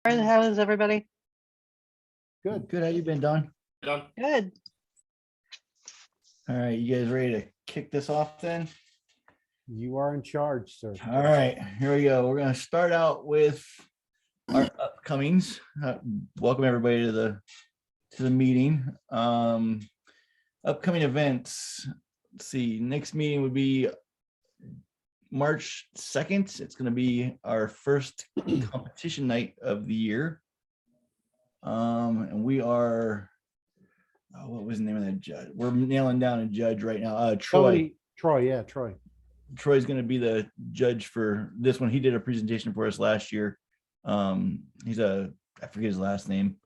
How is everybody? Good. Good. How you been, Don? Done. Good. All right, you guys ready to kick this off then? You are in charge, sir. All right, here we go. We're going to start out with our upcomings. Welcome everybody to the meeting. Upcoming events. Let's see. Next meeting would be March 2nd. It's going to be our first competition night of the year. And we are, what was the name of that judge? We're nailing down a judge right now. Troy. Troy. Troy's going to be the judge for this one. He did a presentation for us last year. I forget his last name.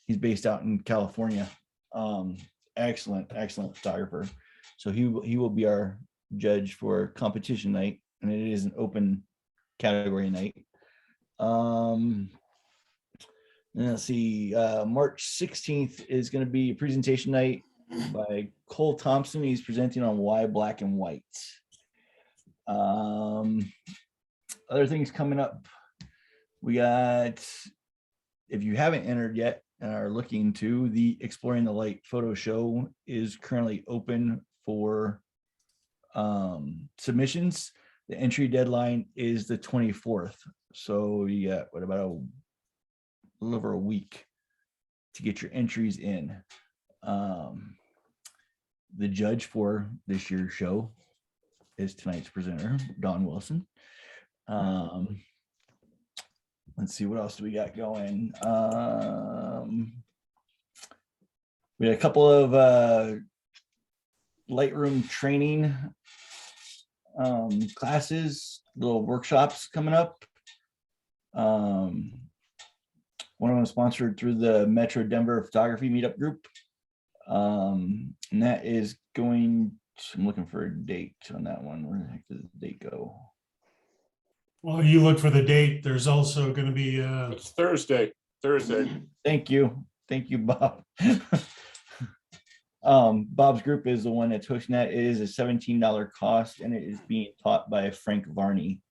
He's based out in California. Excellent photographer. So he will be our judge for competition night, and it is an open category night. And let's see, March 16th is going to be a presentation night by Cole Thompson. He's presenting on why black and white. Other things coming up. We got, if you haven't entered yet and are looking to, the Exploring the Light photo show is currently open for submissions. The entry deadline is the 24th. So you got about a little over a week to get your entries in. The judge for this year's show is tonight's presenter, Don Wilson. Let's see, what else do we got going? We had a couple of Lightroom training classes, little workshops coming up. One of them sponsored through the Metro Denver Photography Meetup Group. And that is going to, I'm looking for a date on that one. Where the heck did the date go? Well, you look for the date. There's also going to be It's Thursday. Thank you, Bob. Bob's group is the one that's hosting that. It is a $17 cost, and it is being taught by Frank Varney.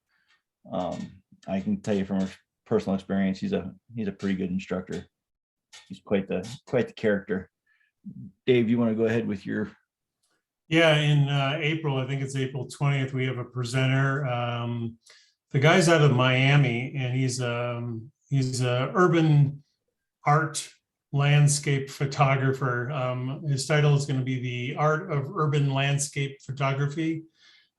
I can tell you from personal experience, he's a pretty good instructor. He's quite the character. Dave, you want to go ahead with your? Yeah, in April, I think it's April 20th, we have a presenter. The guy's out of Miami, and he's a urban art landscape photographer. His title is going to be The Art of Urban Landscape Photography.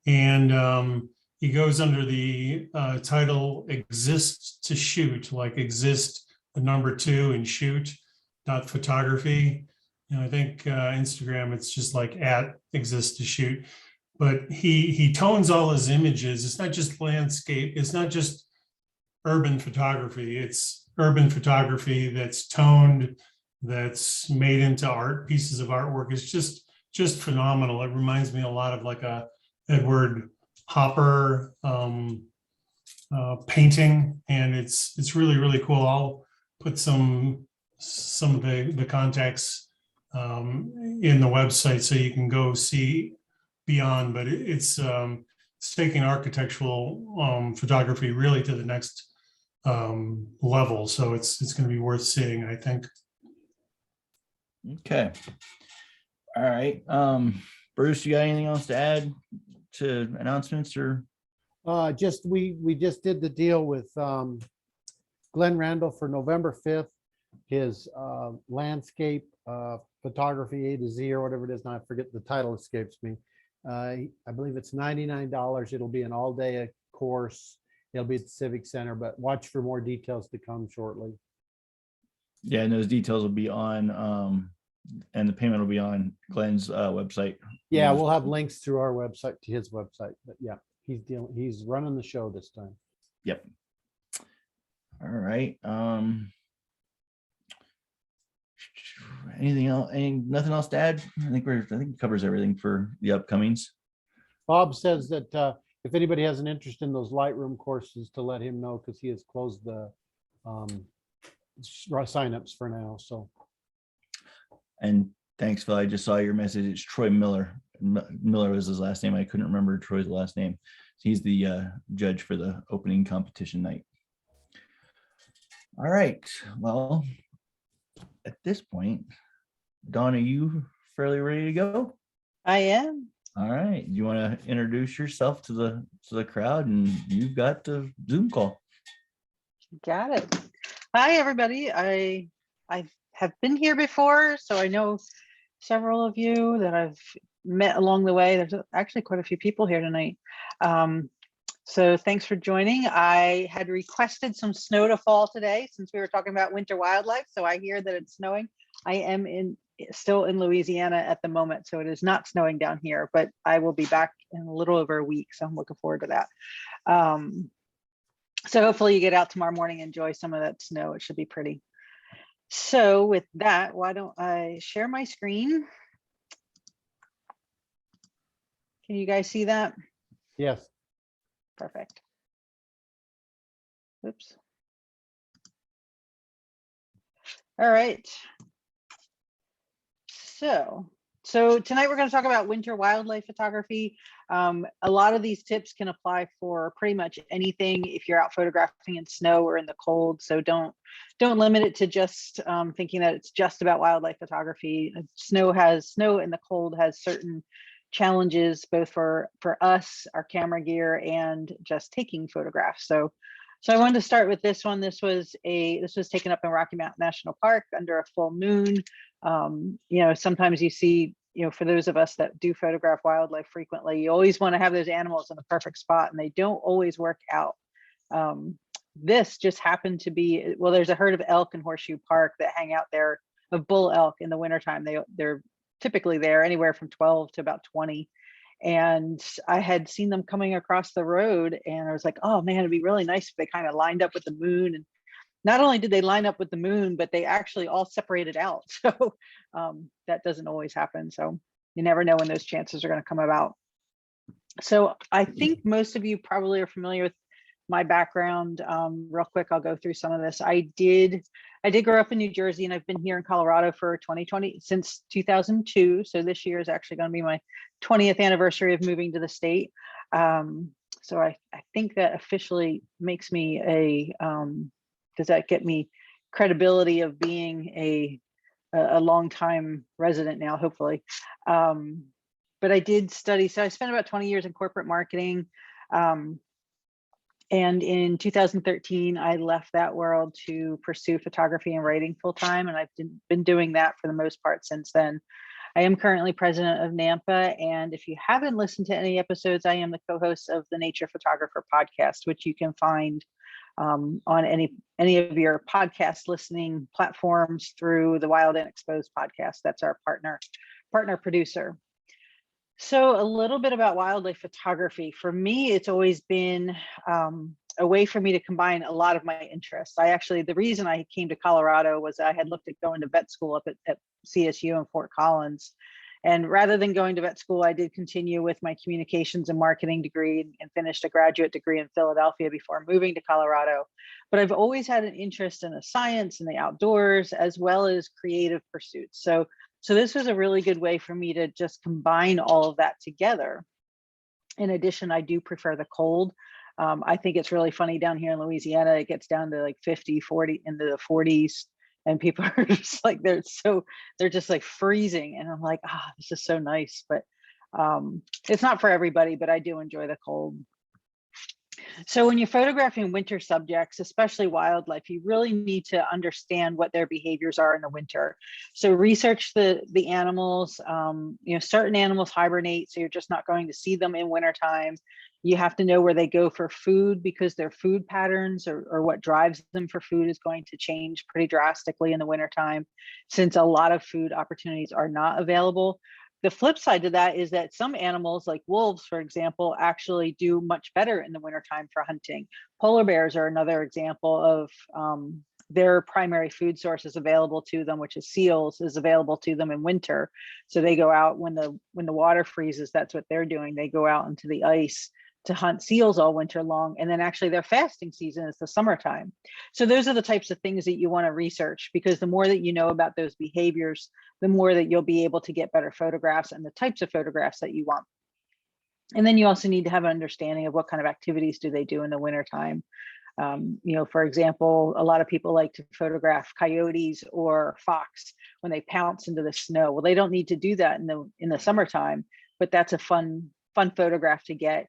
And he goes under the title Exist to Shoot, like exist, the number 2, and shoot, not photography. And I think Instagram, it's just like @exist to shoot. But he tones all his images. It's not just landscape. It's not just urban photography. It's urban photography that's toned, that's made into art, pieces of artwork. It's just phenomenal. It reminds me a lot of like a Edward Hopper painting, and it's really cool. I'll put some of the contacts in the website so you can go see beyond, but it's taking architectural photography really to the next level. So it's going to be worth seeing, I think. Okay. All right. Bruce, you got anything else to add to announcements or? We just did the deal with Glenn Randall for November 5th. His landscape photography A to Z or whatever it is. Now I forget, the title escapes me. I believe it's $99. It'll be an all-day course. It'll be at the Civic Center, but watch for more details to come shortly. Yeah, and those details will be on, and the payment will be on Glenn's website. Yeah, we'll have links through our website to his website. But yeah, he's running the show this time. Yep. All right. Anything else? Nothing else to add? I think it covers everything for the upcomings. Bob says that if anybody has an interest in those Lightroom courses, to let him know, because he has closed the signups for now. So. And thanks, Phil. I just saw your message. It's Troy Miller. Miller was his last name. I couldn't remember Troy's last name. He's the judge for the opening competition night. All right. Well, at this point, Dawn, are you fairly ready to go? I am. All right. You want to introduce yourself to the crowd, and you've got the Zoom call. Got it. Hi, everybody. I have been here before, so I know several of you that I've met along the way. There's actually quite a few people here tonight. So thanks for joining. I had requested some snow to fall today since we were talking about winter wildlife. So I hear that it's snowing. I am still in Louisiana at the moment, so it is not snowing down here, but I will be back in a little over a week. So I'm looking forward to that. So hopefully you get out tomorrow morning, enjoy some of that snow. It should be pretty. So with that, why don't I share my screen? Can you guys see that? Yes. Perfect. Oops. All right. So tonight we're going to talk about winter wildlife photography. A lot of these tips can apply for pretty much anything if you're out photographing in snow or in the cold. So don't limit it to just thinking that it's just about wildlife photography. Snow in the cold has certain challenges both for us, our camera gear, and just taking photographs. So I wanted to start with this one. This was taken up in Rocky Mountain National Park under a full moon. Sometimes you see, for those of us that do photograph wildlife frequently, you always want to have those animals in the perfect spot, and they don't always work out. This just happened to be, well, there's a herd of elk in Horseshoe Park that hang out there, of bull elk in the wintertime. They're typically there anywhere from 12 to about 20. And I had seen them coming across the road, and I was like, oh man, it'd be really nice if they kind of lined up with the moon. And not only did they line up with the moon, but they actually all separated out. So that doesn't always happen. So you never know when those chances are going to come about. So I think most of you probably are familiar with my background. Real quick, I'll go through some of this. I did grow up in New Jersey, and I've been here in Colorado for since 2002. So this year is actually going to be my 20th anniversary of moving to the state. So I think that officially makes me does that get me credibility of being a longtime resident now, hopefully. But I did study, so I spent about 20 years in corporate marketing. And in 2013, I left that world to pursue photography and writing full time. And I've been doing that for the most part since then. I am currently president of NAMPA. And if you haven't listened to any episodes, I am the co-host of the Nature Photographer podcast, which you can find on any of your podcast listening platforms through the Wild and Exposed podcast. That's our partner producer. So a little bit about wildlife photography. For me, it's always been a way for me to combine a lot of my interests. The reason I came to Colorado was I had looked at going to vet school up at CSU in Fort Collins. And rather than going to vet school, I did continue with my communications and marketing degree and finished a graduate degree in Philadelphia before moving to Colorado. But I've always had an interest in the science and the outdoors, as well as creative pursuits. So this was a really good way for me to just combine all of that together. In addition, I do prefer the cold. I think it's really funny down here in Louisiana, it gets down to like 50, 40 into the 40s. And people are just like, they're just like freezing. And I'm like, this is so nice. But it's not for everybody, but I do enjoy the cold. So when you're photographing winter subjects, especially wildlife, you really need to understand what their behaviors are in the winter. So research the animals. Certain animals hibernate, so you're just not going to see them in wintertime. You have to know where they go for food, because their food patterns or what drives them for food is going to change pretty drastically in the wintertime, since a lot of food opportunities are not available. The flip side to that is that some animals, like wolves, for example, actually do much better in the wintertime for hunting. Polar bears are another example of their primary food source is available to them, which is seals, is available to them in winter. So they go out when the water freezes. That's what they're doing. They go out into the ice to hunt seals all winter long. And then actually their fasting season is the summertime. So those are the types of things that you want to research, because the more that you know about those behaviors, the more that you'll be able to get better photographs and the types of photographs that you want. And then you also need to have an understanding of what kind of activities do they do in the wintertime. For example, a lot of people like to photograph coyotes or fox when they pounce into the snow. Well, they don't need to do that in the summertime, but that's a fun photograph to get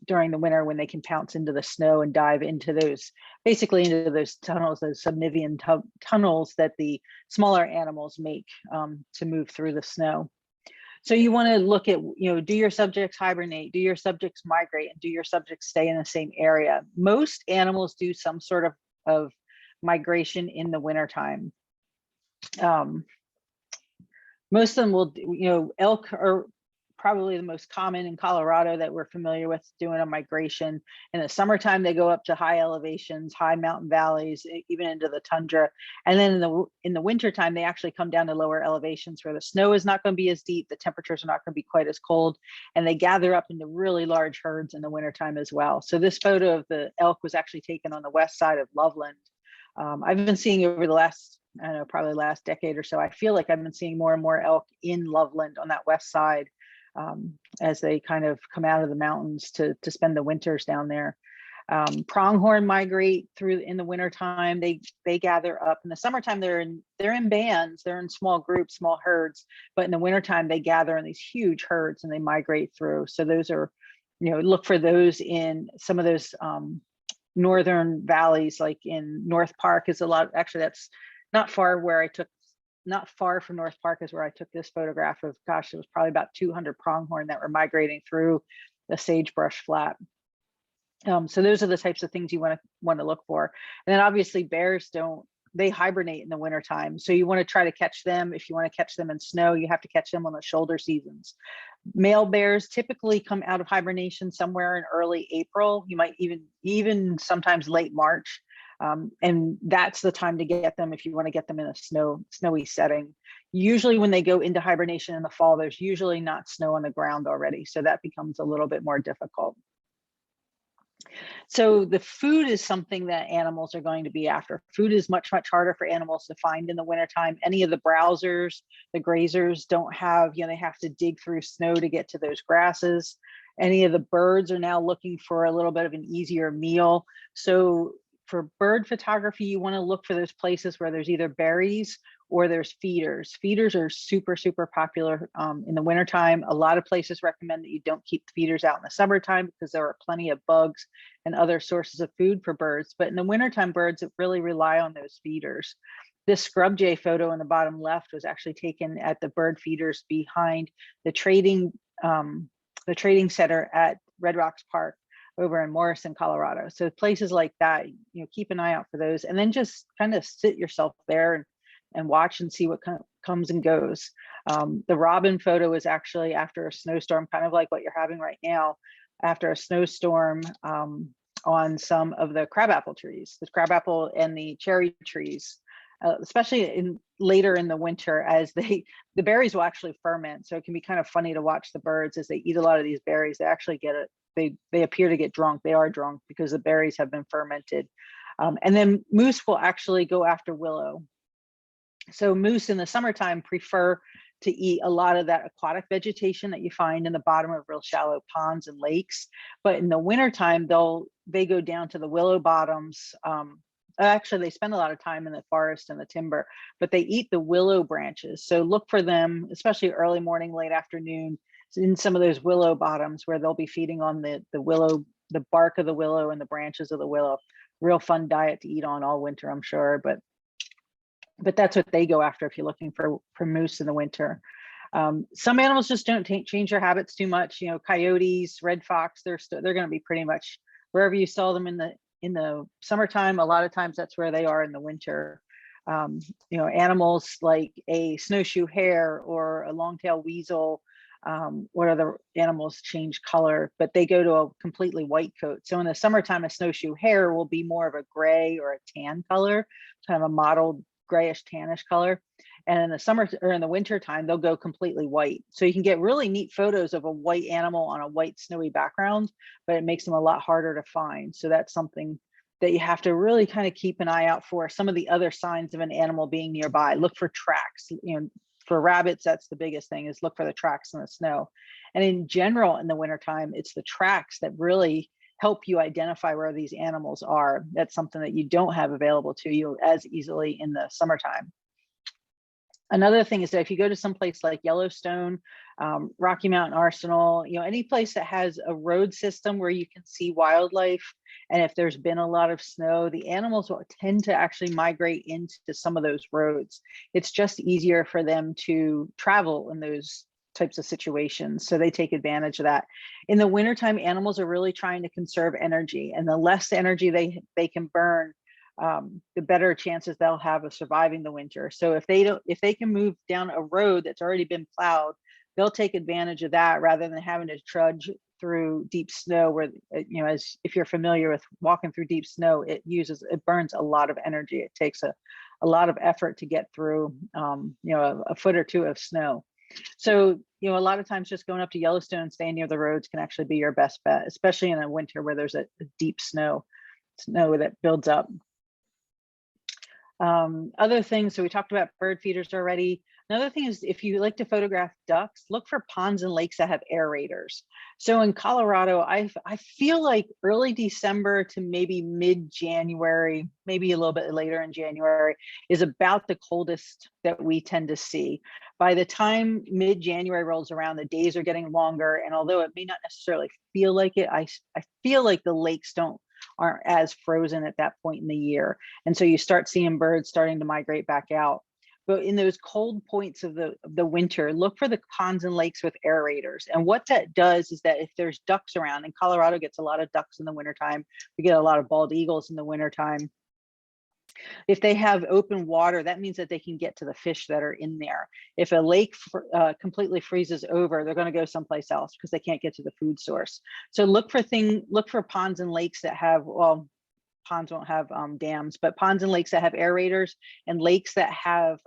during the winter when they can pounce into the snow and dive into those tunnels, those subnivean tunnels that the smaller animals make to move through the snow. So you want to look at, do your subjects hibernate? Do your subjects migrate? And do your subjects stay in the same area? Most animals do some sort of migration in the wintertime. Most of them will, elk are probably the most common in Colorado that we're familiar with doing a migration. In the summertime, they go up to high elevations, high mountain valleys, even into the tundra. And then in the wintertime, they actually come down to lower elevations where the snow is not going to be as deep, the temperatures are not going to be quite as cold, and they gather up into really large herds in the wintertime as well. So this photo of the elk was actually taken on the west side of Loveland. I've been seeing over the last, I don't know, probably last decade or so, I feel like I've been seeing more and more elk in Loveland on that west side. As they kind of come out of the mountains to spend the winters down there. Pronghorn migrate through in the wintertime. They gather up. In the summertime, they're in bands, they're in small groups, small herds, but in the wintertime, they gather in these huge herds and they migrate through. So those are, look for those in some of those northern valleys, like in North Park is a lot, actually that's not far from North Park is where I took this photograph of, gosh, it was probably about 200 pronghorn that were migrating through the sagebrush flat. So those are the types of things you want to look for. And then obviously bears they hibernate in the wintertime. So you want to try to catch them. If you want to catch them in snow, you have to catch them on the shoulder seasons. Male bears typically come out of hibernation somewhere in early April. You might even sometimes late March. And that's the time to get them if you want to get them in a snowy setting. Usually when they go into hibernation in the fall, there's usually not snow on the ground already. So that becomes a little bit more difficult. So the food is something that animals are going to be after. Food is much, much harder for animals to find in the wintertime. Any of the browsers, the grazers don't have, they have to dig through snow to get to those grasses. Any of the birds are now looking for a little bit of an easier meal. So for bird photography, you want to look for those places where there's either berries or there's feeders. Feeders are super, super popular in the wintertime. A lot of places recommend that you don't keep feeders out in the summertime because there are plenty of bugs and other sources of food for birds. But in the wintertime, birds really rely on those feeders. This scrub jay photo in the bottom left was actually taken at the bird feeders behind the trading center at Red Rocks Park over in Morrison, Colorado. So places like that, keep an eye out for those, and then just kind of sit yourself there and watch and see what comes and goes. The robin photo is actually after a snowstorm, kind of like what you're having right now, after a snowstorm on some of the crabapple trees, the crabapple and the cherry trees, especially later in the winter, as the berries will actually ferment. So it can be kind of funny to watch the birds as they eat a lot of these berries. They actually get it. They appear to get drunk. They are drunk because the berries have been fermented. And then moose will actually go after willow. So moose in the summertime prefer to eat a lot of that aquatic vegetation that you find in the bottom of real shallow ponds and lakes. But in the wintertime, they go down to the willow bottoms. Actually, they spend a lot of time in the forest and the timber, but they eat the willow branches. So look for them, especially early morning, late afternoon, in some of those willow bottoms where they'll be feeding on the willow, the bark of the willow and the branches of the willow. Real fun diet to eat on all winter, I'm sure, but that's what they go after if you're looking for moose in the winter. Some animals just don't change their habits too much. Coyotes, red fox, they're going to be pretty much wherever you saw them in the summertime. A lot of times that's where they are in the winter. Animals like a snowshoe hare or a long-tailed weasel, what other animals change color, but they go to a completely white coat. So in the summertime, a snowshoe hare will be more of a gray or a tan color, kind of a mottled grayish tannish color. And in the summer or in the winter time, they'll go completely white. So you can get really neat photos of a white animal on a white snowy background, but it makes them a lot harder to find. So that's something that you have to really kind of keep an eye out for. Some of the other signs of an animal being nearby. Look for tracks. For rabbits, that's the biggest thing, is look for the tracks in the snow. And in general, in the wintertime, it's the tracks that really help you identify where these animals are. That's something that you don't have available to you as easily in the summertime. Another thing is that if you go to some place like Yellowstone, Rocky Mountain Arsenal, any place that has a road system where you can see wildlife, and if there's been a lot of snow, the animals will tend to actually migrate into some of those roads. It's just easier for them to travel in those types of situations, so they take advantage of that. In the wintertime, animals are really trying to conserve energy, and the less energy they can burn, the better chances they'll have of surviving the winter. So if they can move down a road that's already been plowed, they'll take advantage of that rather than having to trudge through deep snow, where as if you're familiar with walking through deep snow, it burns a lot of energy. It takes a lot of effort to get through a foot or two of snow. So a lot of times just going up to Yellowstone and staying near the roads can actually be your best bet, especially in a winter where there's a deep snow that builds up. Other things, so we talked about bird feeders already. Another thing is, if you like to photograph ducks, look for ponds and lakes that have aerators. So in Colorado, I feel like early December to maybe mid-January, maybe a little bit later in January, is about the coldest that we tend to see. By the time mid-January rolls around, the days are getting longer, and although it may not necessarily feel like it, I feel like the lakes aren't as frozen at that point in the year. And so you start seeing birds starting to migrate back out. But in those cold points of the winter, look for the ponds and lakes with aerators. And what that does is that if there's ducks around, and Colorado gets a lot of ducks in the wintertime, we get a lot of bald eagles in the wintertime. If they have open water, that means that they can get to the fish that are in there. If a lake completely freezes over, they're going to go someplace else because they can't get to the food source. So look for ponds and lakes that have, well, ponds won't have dams, but ponds and lakes that have aerators, and lakes that have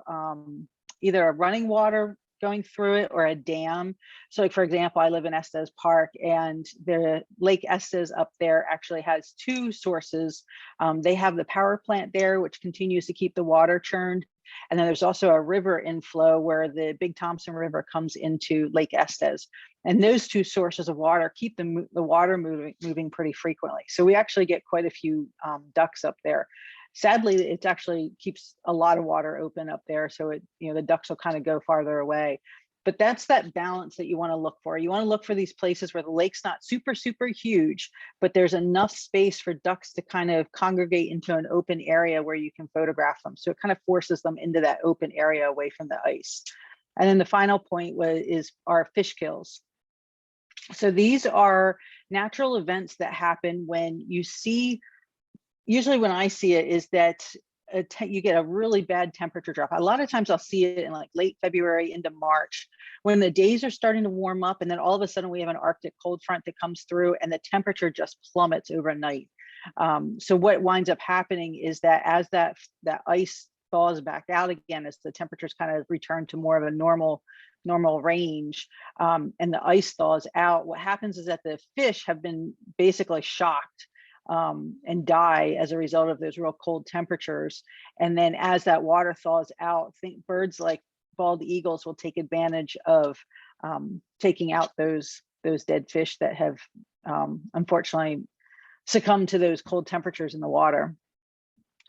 either a running water going through it or a dam. So like, for example, I live in Estes Park, and the Lake Estes up there actually has two sources. They have the power plant there, which continues to keep the water churned. And then there's also a river inflow where the Big Thompson River comes into Lake Estes. And those two sources of water keep the water moving pretty frequently. So we actually get quite a few ducks up there. Sadly, it actually keeps a lot of water open up there. So the ducks will kind of go farther away. But that's that balance that you want to look for. You want to look for these places where the lake's not super, super huge, but there's enough space for ducks to kind of congregate into an open area where you can photograph them. So it kind of forces them into that open area away from the ice. And then the final point is our fish kills. So these are natural events that happen when you see, usually when I see it, is that you get a really bad temperature drop. A lot of times I'll see it in like late February into March, when the days are starting to warm up, and then all of a sudden we have an Arctic cold front that comes through and the temperature just plummets overnight. So what winds up happening is that as that ice thaws back out again, as the temperatures kind of return to more of a normal range, and the ice thaws out, what happens is that the fish have been basically shocked and die as a result of those real cold temperatures. And then as that water thaws out, think birds like bald eagles will take advantage of taking out those dead fish that have unfortunately succumbed to those cold temperatures in the water.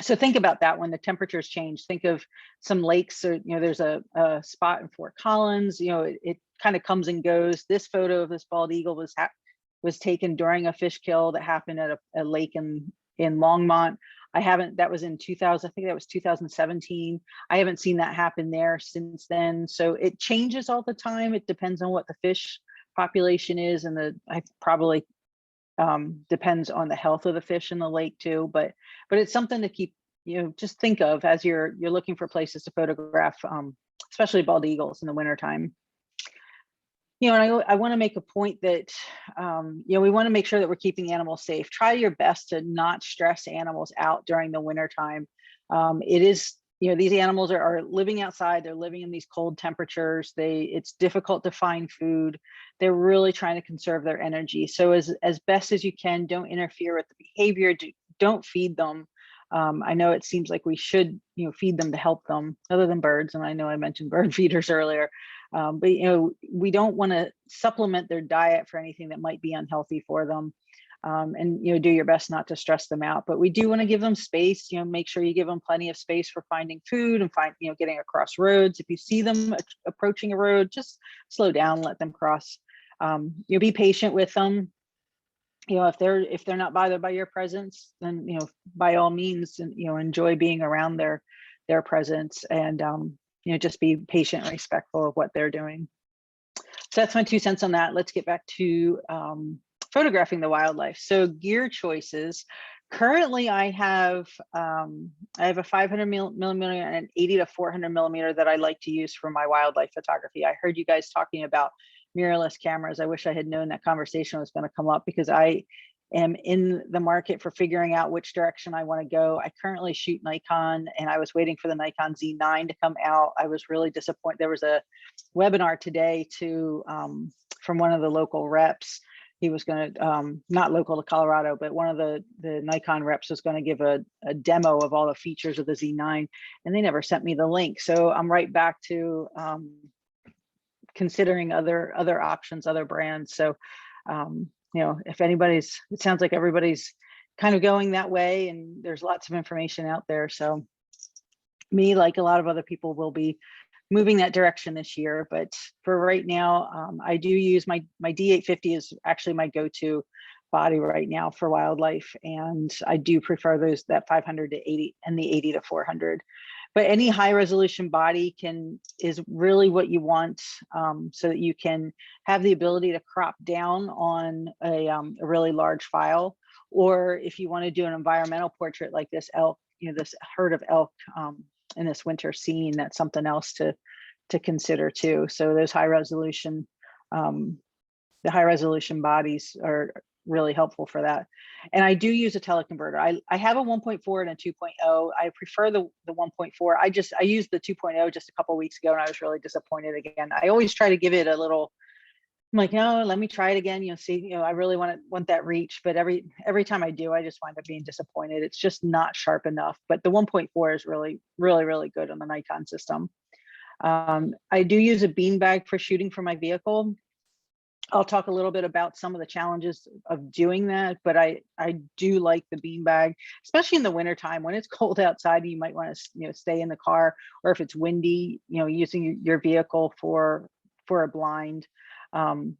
So think about that when the temperatures change. Think of some lakes, or there's a spot in Fort Collins, it kind of comes and goes. This photo of this bald eagle was taken during a fish kill that happened at a lake in Longmont. That was in 2000, I think that was 2017. I haven't seen that happen there since then. So it changes all the time. It depends on what the fish population is, and I probably depends on the health of the fish in the lake too. But it's something to keep, just think of as you're looking for places to photograph, especially bald eagles in the wintertime. And I want to make a point that, we want to make sure that we're keeping animals safe. Try your best to not stress animals out during the wintertime. It is, these animals are living outside. They're living in these cold temperatures. It's difficult to find food. They're really trying to conserve their energy. So as best as you can, don't interfere with the behavior. Don't feed them. I know it seems like we should, feed them to help them, other than birds. And I know I mentioned bird feeders earlier. But we don't want to supplement their diet for anything that might be unhealthy for them. and do your best not to stress them out. But we do want to give them space. Make sure you give them plenty of space for finding food and getting across roads. If you see them approaching a road, just slow down, let them cross. Be patient with them. If they're not bothered by your presence, then by all means, and enjoy being around their presence, and just be patient and respectful of what they're doing. So that's my 2 cents on that. Let's get back to photographing the wildlife. So gear choices. Currently, I have a 500 millimeter and an 80 to 400 millimeter that I like to use for my wildlife photography. I heard you guys talking about mirrorless cameras. I wish I had known that conversation was going to come up, because I am in the market for figuring out which direction I want to go. I currently shoot Nikon, and I was waiting for the Nikon Z9 to come out. I was really disappointed. There was a webinar today from one of the local reps. He was going to, not local to Colorado, but one of the Nikon reps was going to give a demo of all the features of the Z9, and they never sent me the link. So I'm right back to considering other options, other brands. So, if it sounds like everybody's kind of going that way, and there's lots of information out there. So me, like a lot of other people, will be moving that direction this year. But for right now, I do use my D850 is actually my go-to body right now for wildlife. And I do prefer that 500 to 80 and the 80 to 400. But any high resolution body is really what you want, so that you can have the ability to crop down on a really large file. Or if you want to do an environmental portrait like this elk, this herd of elk in this winter scene, that's something else to consider too. So those the high resolution bodies are really helpful for that. And I do use a teleconverter. I have a 1.4 and a 2.0. I prefer the 1.4. I used the 2.0 just a couple of weeks ago, and I was really disappointed again. I always try to give it a little, I'm like, no, let me try it again. See, I really want that reach, but every time I do, I just wind up being disappointed. It's just not sharp enough. But the 1.4 is really, really, really good on the Nikon system. I do use a beanbag for shooting for my vehicle. I'll talk a little bit about some of the challenges of doing that, but I do like the beanbag, especially in the wintertime when it's cold outside. You might want to stay in the car, or if it's windy, using your vehicle for a blind. I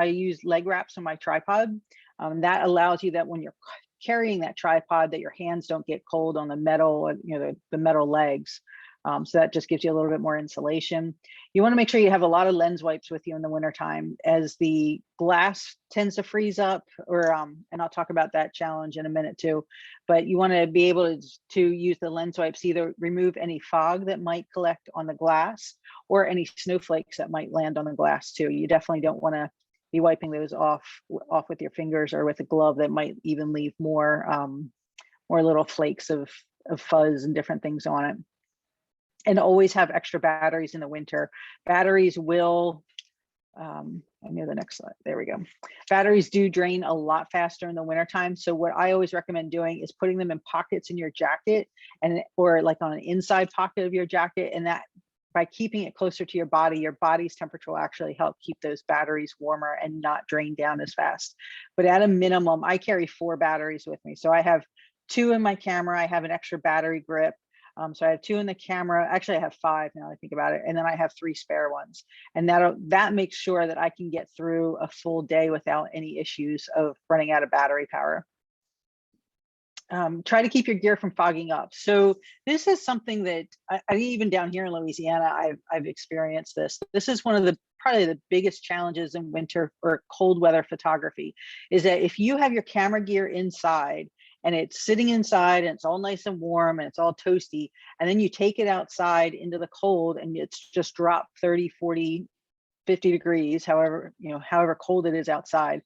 use leg wraps on my tripod. That allows you that when you're carrying that tripod, that your hands don't get cold on the metal, the metal legs. So that just gives you a little bit more insulation. You want to make sure you have a lot of lens wipes with you in the wintertime, as the glass tends to freeze up, and I'll talk about that challenge in a minute too. But you want to be able to use the lens wipes, either remove any fog that might collect on the glass or any snowflakes that might land on the glass too. You definitely don't want to be wiping those off with your fingers or with a glove that might even leave more little flakes of fuzz and different things on it. And always have extra batteries in the winter. Batteries will, I know the next slide, there we go. Batteries do drain a lot faster in the wintertime. So what I always recommend doing is putting them in pockets in your jacket, or like on an inside pocket of your jacket. And that, by keeping it closer to your body's temperature will actually help keep those batteries warmer and not drain down as fast. But at a minimum, I carry 4 batteries with me. So I have 2 in my camera. I have an extra battery grip. So I have 2 in the camera. Actually, I have 5 now that I think about it. And then I have 3 spare ones. And that makes sure that I can get through a full day without any issues of running out of battery power. Try to keep your gear from fogging up. So this is something that I even down here in Louisiana, I've experienced this. This is one of probably the biggest challenges in winter or cold weather photography, is that if you have your camera gear inside, and it's sitting inside and it's all nice and warm and it's all toasty, and then you take it outside into the cold and it's just dropped 30, 40, 50 degrees, however cold it is outside.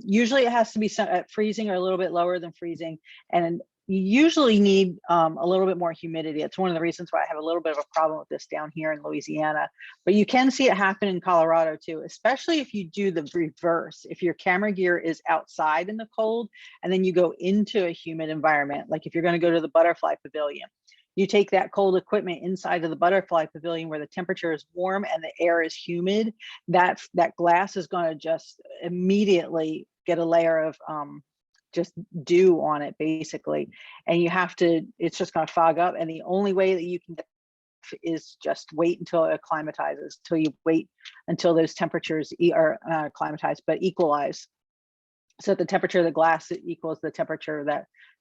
Usually it has to be at freezing or a little bit lower than freezing. And you usually need a little bit more humidity. It's one of the reasons why I have a little bit of a problem with this down here in Louisiana. But you can see it happen in Colorado too, especially if you do the reverse. If your camera gear is outside in the cold and then you go into a humid environment, like if you're going to go to the butterfly pavilion, you take that cold equipment inside of the butterfly pavilion where the temperature is warm and the air is humid, that glass is going to just immediately get a layer of just dew on it basically. And you have to, it's just going to fog up. And the only way that you can get is just wait until it acclimatizes, till you wait until those temperatures are not acclimatized, but equalize. So the temperature of the glass equals the temperature of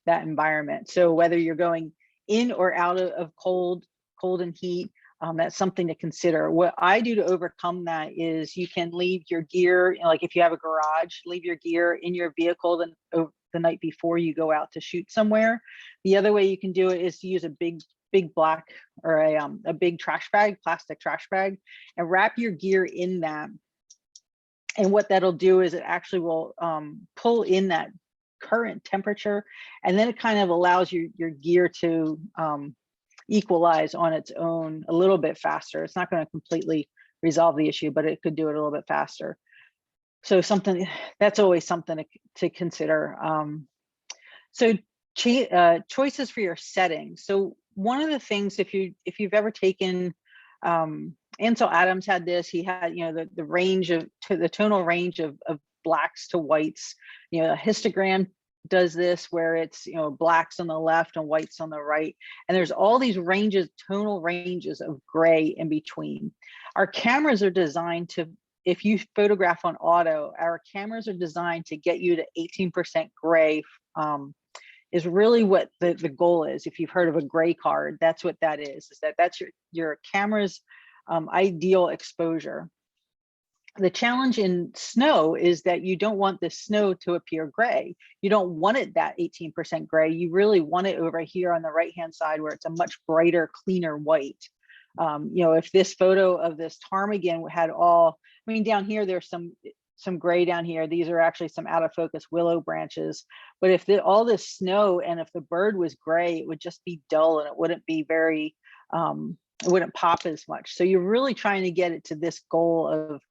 that environment. So whether you're going in or out of cold and heat, that's something to consider. What I do to overcome that is you can leave your gear, like if you have a garage, leave your gear in your vehicle the night before you go out to shoot somewhere. The other way you can do it is to use a big black or a big trash bag, plastic trash bag, and wrap your gear in that. And what that'll do is it actually will pull in that current temperature, and then it kind of allows your gear to equalize on its own a little bit faster. It's not going to completely resolve the issue, but it could do it a little bit faster. So something that's always something to consider. So choices for your settings. So one of the things, if you've ever taken, Ansel Adams had this, he had, the range of the tonal range of blacks to whites. A histogram does this where it's, blacks on the left and whites on the right. And there's all these ranges, tonal ranges of gray in between. Our cameras are designed to, if you photograph on auto, our cameras are designed to get you to 18% gray, is really what the goal is. If you've heard of a gray card, that's what that is that's your camera's ideal exposure. The challenge in snow is that you don't want the snow to appear gray. You don't want it that 18% gray. You really want it over here on the right-hand side where it's a much brighter, cleaner white. If this photo of this ptarmigan had down here, there's some gray down here. These are actually some out of focus willow branches. But if all this snow and if the bird was gray, it would just be dull and it wouldn't be very, it wouldn't pop as much. So you're really trying to get it to this goal of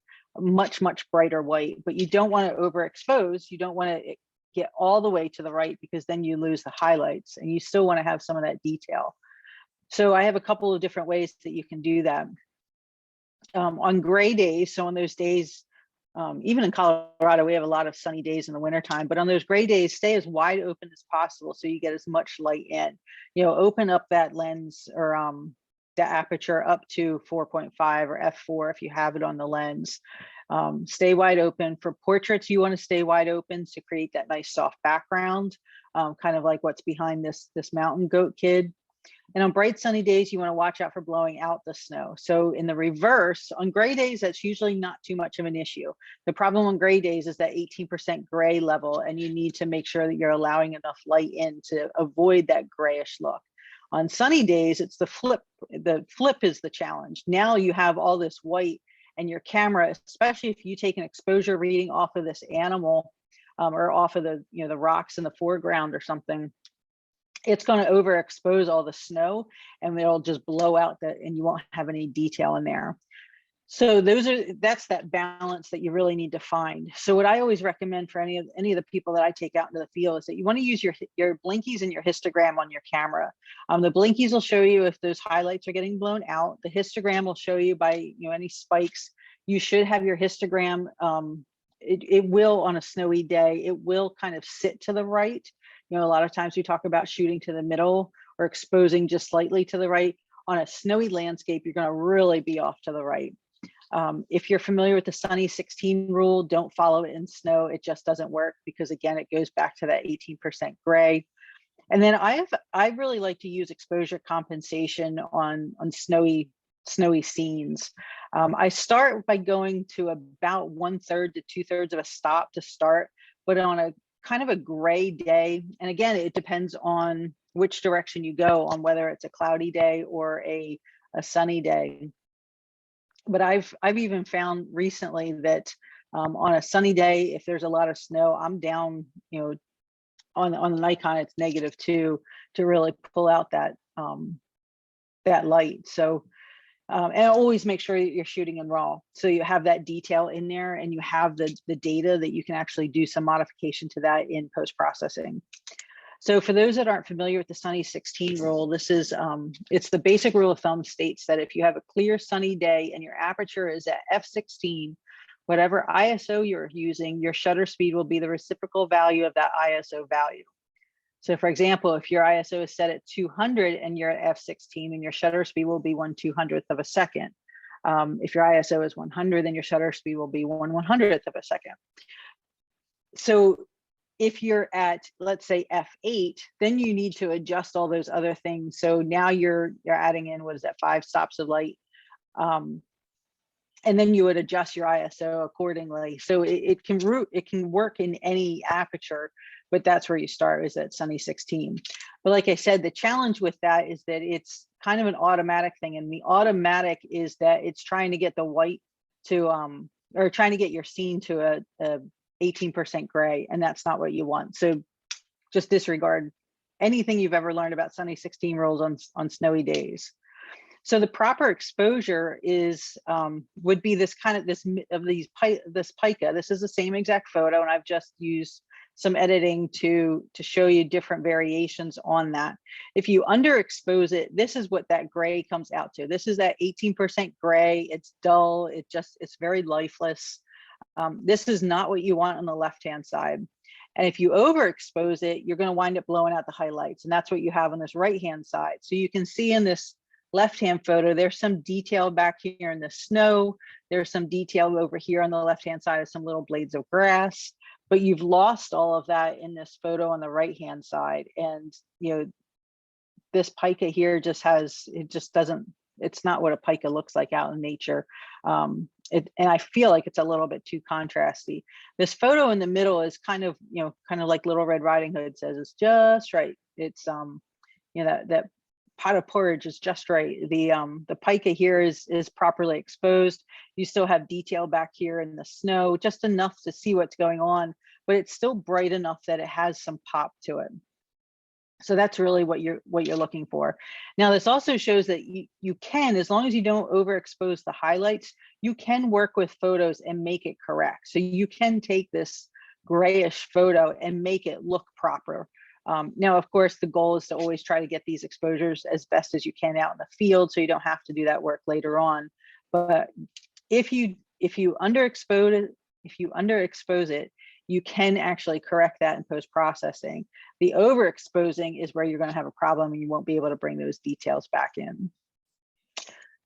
much, much brighter white, but you don't want to overexpose. You don't want to get all the way to the right because then you lose the highlights, and you still want to have some of that detail. So I have a couple of different ways that you can do that. On gray days, so on those days, even in Colorado, we have a lot of sunny days in the wintertime, but on those gray days, stay as wide open as possible so you get as much light in. Open up that lens or the aperture up to 4.5 or f4 if you have it on the lens. Stay wide open. For portraits, you want to stay wide open to create that nice soft background, kind of like what's behind this mountain goat kid. And on bright sunny days, you want to watch out for blowing out the snow. So in the reverse, on gray days, that's usually not too much of an issue. The problem on gray days is that 18% gray level, and you need to make sure that you're allowing enough light in to avoid that grayish look. On sunny days, it's the flip. The flip is the challenge. Now you have all this white, and your camera, especially if you take an exposure reading off of this animal or off of the the rocks in the foreground or something, it's going to overexpose all the snow, and it'll just blow out that, and you won't have any detail in there. So that's that balance that you really need to find. So what I always recommend for any of the people that I take out into the field is that you want to use your blinkies and your histogram on your camera. The blinkies will show you if those highlights are getting blown out. The histogram will show you by any spikes. You should have your histogram. It will, on a snowy day, it will kind of sit to the right. A lot of times we talk about shooting to the middle or exposing just slightly to the right. On a snowy landscape, you're going to really be off to the right. If you're familiar with the sunny 16 rule, don't follow it in snow. It just doesn't work because, again, it goes back to that 18% gray. And then I really like to use exposure compensation on snowy scenes. I start by going to about 1/3 to 2/3 of a stop to start, but on a kind of a gray day, and again, it depends on which direction you go, on whether it's a cloudy day or a sunny day. But I've even found recently that on a sunny day, if there's a lot of snow, I'm down, on the Nikon, it's -2 to really pull out that light. So, and always make sure you're shooting in RAW, so you have that detail in there, and you have the data that you can actually do some modification to that in post-processing. So for those that aren't familiar with the sunny 16 rule, this is it's the basic rule of thumb, states that if you have a clear sunny day and your aperture is at f16, whatever ISO you're using, your shutter speed will be the reciprocal value of that ISO value. So for example, if your ISO is set at 200 and you're at f16, then your shutter speed will be 1/200th of a second. If your ISO is 100, then your shutter speed will be 1/100th of a second. So if you're at, let's say, f8, then you need to adjust all those other things. So now you're adding in, what is that, 5 stops of light. And then you would adjust your ISO accordingly. So it can work in any aperture, but that's where you start, is at Sunny 16. But like I said, the challenge with that is that it's kind of an automatic thing. And the automatic is that it's trying to get the white to, or trying to get your scene to a 18% gray, and that's not what you want. So just disregard anything you've ever learned about Sunny 16 rules on snowy days. So the proper exposure is would be this kind of this pica. This is the same exact photo, and I've just used some editing to show you different variations on that. If you underexpose it, this is what that gray comes out to. This is that 18% gray. It's dull. It's very lifeless. This is not what you want on the left-hand side. And if you overexpose it, you're going to wind up blowing out the highlights. And that's what you have on this right-hand side. So you can see in this left-hand photo, there's some detail back here in the snow. There's some detail over here on the left-hand side of some little blades of grass, but you've lost all of that in this photo on the right-hand side. And, you know, this pica here just it's not what a pica looks like out in nature. And I feel like it's a little bit too contrasty. This photo in the middle is kind of like Little Red Riding Hood says, it's just right. It's, that pot of porridge is just right. The pica here is properly exposed. You still have detail back here in the snow, just enough to see what's going on, but it's still bright enough that it has some pop to it. So that's really what you're looking for. Now, this also shows that you can, as long as you don't overexpose the highlights, you can work with photos and make it correct. So you can take this grayish photo and make it look proper. Now, of course, the goal is to always try to get these exposures as best as you can out in the field, so you don't have to do that work later on. But if you underexpose it, you can actually correct that in post-processing. The overexposing is where you're going to have a problem and you won't be able to bring those details back in.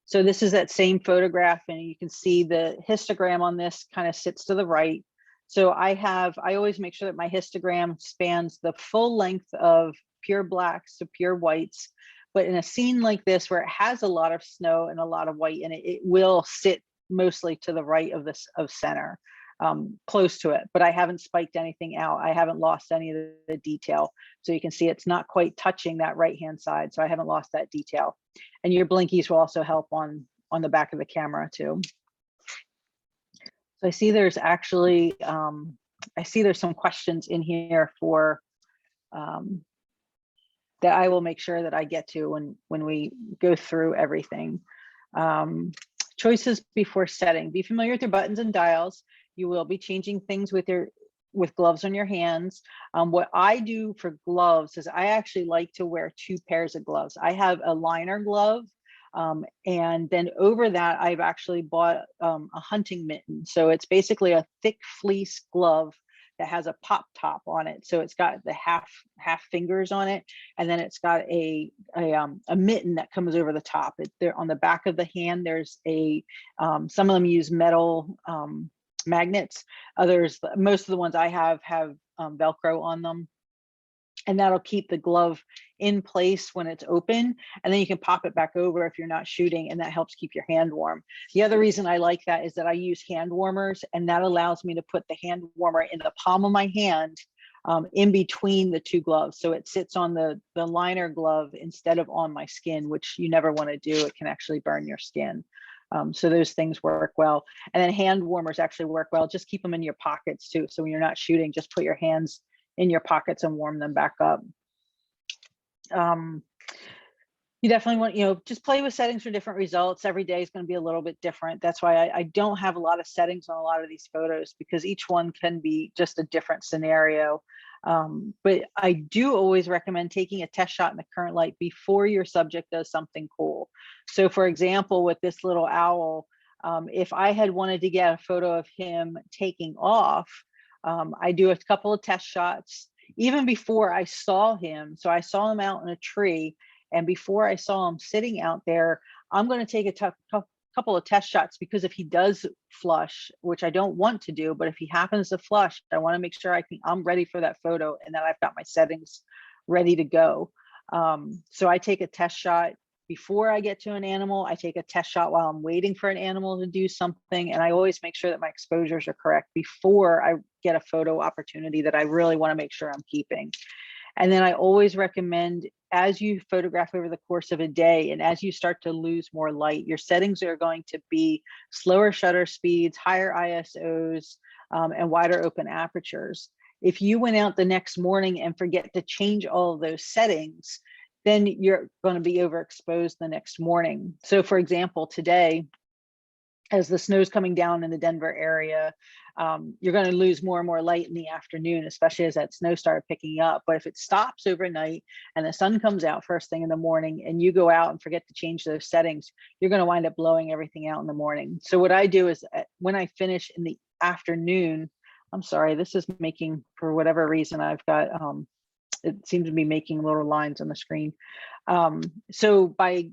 So this is that same photograph, and you can see the histogram on this kind of sits to the right. So I always make sure that my histogram spans the full length of pure blacks to pure whites. But in a scene like this, where it has a lot of snow and a lot of white in it, it will sit mostly to the right of center. Close to it, but I haven't spiked anything out. I haven't lost any of the detail. So you can see it's not quite touching that right-hand side. So I haven't lost that detail. And your blinkies will also help on the back of the camera too. So I see there's actually, there's some questions in here for, that I will make sure that I get to when we go through everything. Choices before setting. Be familiar with your buttons and dials. You will be changing things with gloves on your hands. What I do for gloves is I actually like to wear 2 pairs of gloves. I have a liner glove, and then over that, I've actually bought a hunting mitten. So it's basically a thick fleece glove that has a pop top on it. So it's got the half fingers on it, and then it's got a mitten that comes over the top. There on the back of the hand, there's some of them use metal magnets. Most of the ones I have Velcro on them, and that'll keep the glove in place when it's open, and then you can pop it back over if you're not shooting, and that helps keep your hand warm. The other reason I like that is that I use hand warmers, and that allows me to put the hand warmer in the palm of my hand, in between the 2 gloves, so it sits on the liner glove instead of on my skin, which you never want to do. It can actually burn your skin. So those things work well. And then hand warmers actually work well. Just keep them in your pockets too. So when you're not shooting, just put your hands in your pockets and warm them back up. You definitely want, just play with settings for different results. Every day is going to be a little bit different. That's why I don't have a lot of settings on a lot of these photos, because each one can be just a different scenario. But I do always recommend taking a test shot in the current light before your subject does something cool. So for example, with this little owl, If I had wanted to get a photo of him taking off, I do a couple of test shots even before I saw him. So I saw him out in a tree, and before I saw him sitting out there, I'm going to take a couple of test shots, because if he does flush, which I don't want to do, but if he happens to flush, I want to make sure I'm ready for that photo and that I've got my settings ready to go. So I take a test shot before I get to an animal. I take a test shot while I'm waiting for an animal to do something. And I always make sure that my exposures are correct before I get a photo opportunity that I really want to make sure I'm keeping. And then I always recommend, as you photograph over the course of a day, and as you start to lose more light, your settings are going to be slower shutter speeds, higher ISOs, and wider open apertures. If you went out the next morning and forget to change all of those settings, then you're going to be overexposed the next morning. So for example, today, as the snow's coming down in the Denver area, you're going to lose more and more light in the afternoon, especially as that snow started picking up. But if it stops overnight and the sun comes out first thing in the morning and you go out and forget to change those settings, you're going to wind up blowing everything out in the morning. So what I do is, when I finish in the afternoon, I'm sorry, this is making, for whatever reason, I've got, it seems to be making little lines on the screen. So by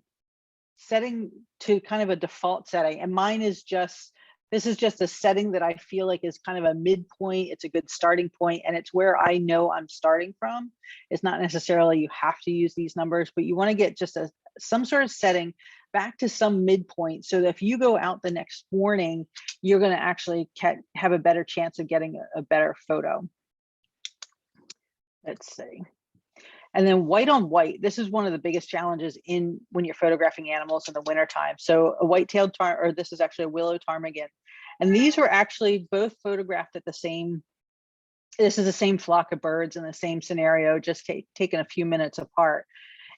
setting to kind of a default setting, and mine is just, this is just a setting that I feel like is kind of a midpoint. It's a good starting point, and it's where I know I'm starting from. It's not necessarily you have to use these numbers, but you want to get just some sort of setting back to some midpoint, so that if you go out the next morning, you're going to actually have a better chance of getting a better photo. Let's see. And then white on white, this is one of the biggest challenges when you're photographing animals in the wintertime. So a white-tailed or this is actually a willow ptarmigan. And these were actually both photographed at this is the same flock of birds in the same scenario, just taken a few minutes apart.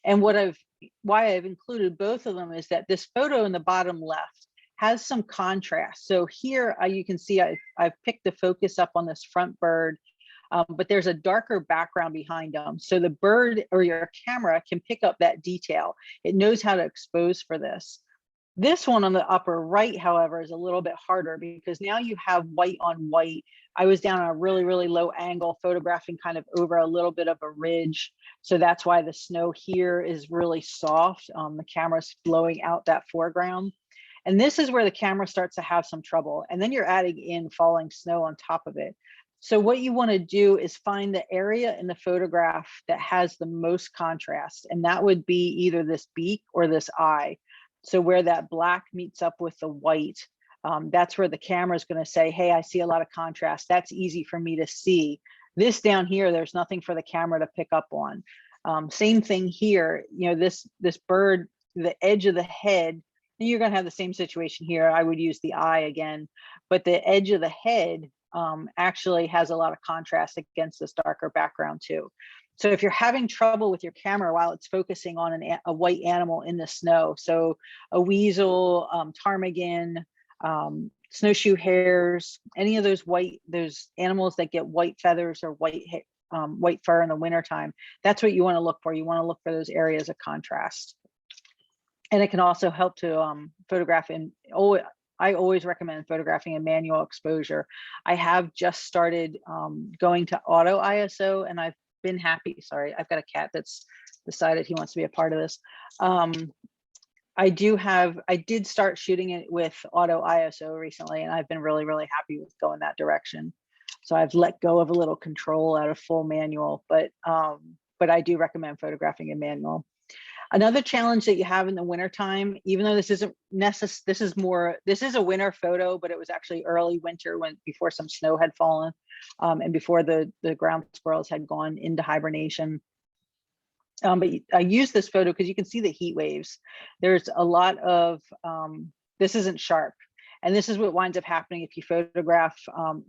And why I've included both of them is that this photo in the bottom left has some contrast. So here you can see I've picked the focus up on this front bird, but there's a darker background behind them. So the bird or your camera can pick up that detail. It knows how to expose for this. This one on the upper right, however, is a little bit harder, because now you have white on white. I was down on a really, really low angle, photographing kind of over a little bit of a ridge. So that's why the snow here is really soft. The camera's blowing out that foreground. And this is where the camera starts to have some trouble. And then you're adding in falling snow on top of it. So what you want to do is find the area in the photograph that has the most contrast. And that would be either this beak or this eye. So where that black meets up with the white, that's where the camera is going to say, hey, I see a lot of contrast. That's easy for me to see. This down here, there's nothing for the camera to pick up on. Same thing here, this bird, the edge of the head, you're going to have the same situation here. I would use the eye again, but the edge of the head actually has a lot of contrast against this darker background too. So if you're having trouble with your camera while it's focusing on a white animal in the snow, so a weasel, ptarmigan, snowshoe hares, any of those animals that get white feathers or white fur in the wintertime, that's what you want to look for. You want to look for those areas of contrast. And it can also help to photograph I always recommend photographing in manual exposure. I have just started going to auto ISO, and I've been happy. Sorry, I've got a cat that's decided he wants to be a part of this. I did start shooting it with auto ISO recently, and I've been really, really happy with going that direction. So I've let go of a little control out of full manual, but I do recommend photographing in manual. Another challenge that you have in the wintertime, even though this isn't necessary, this is a winter photo, but it was actually early winter before some snow had fallen, and before the ground squirrels had gone into hibernation. But I use this photo because you can see the heat waves. There's a lot of, this isn't sharp. And this is what winds up happening if you photograph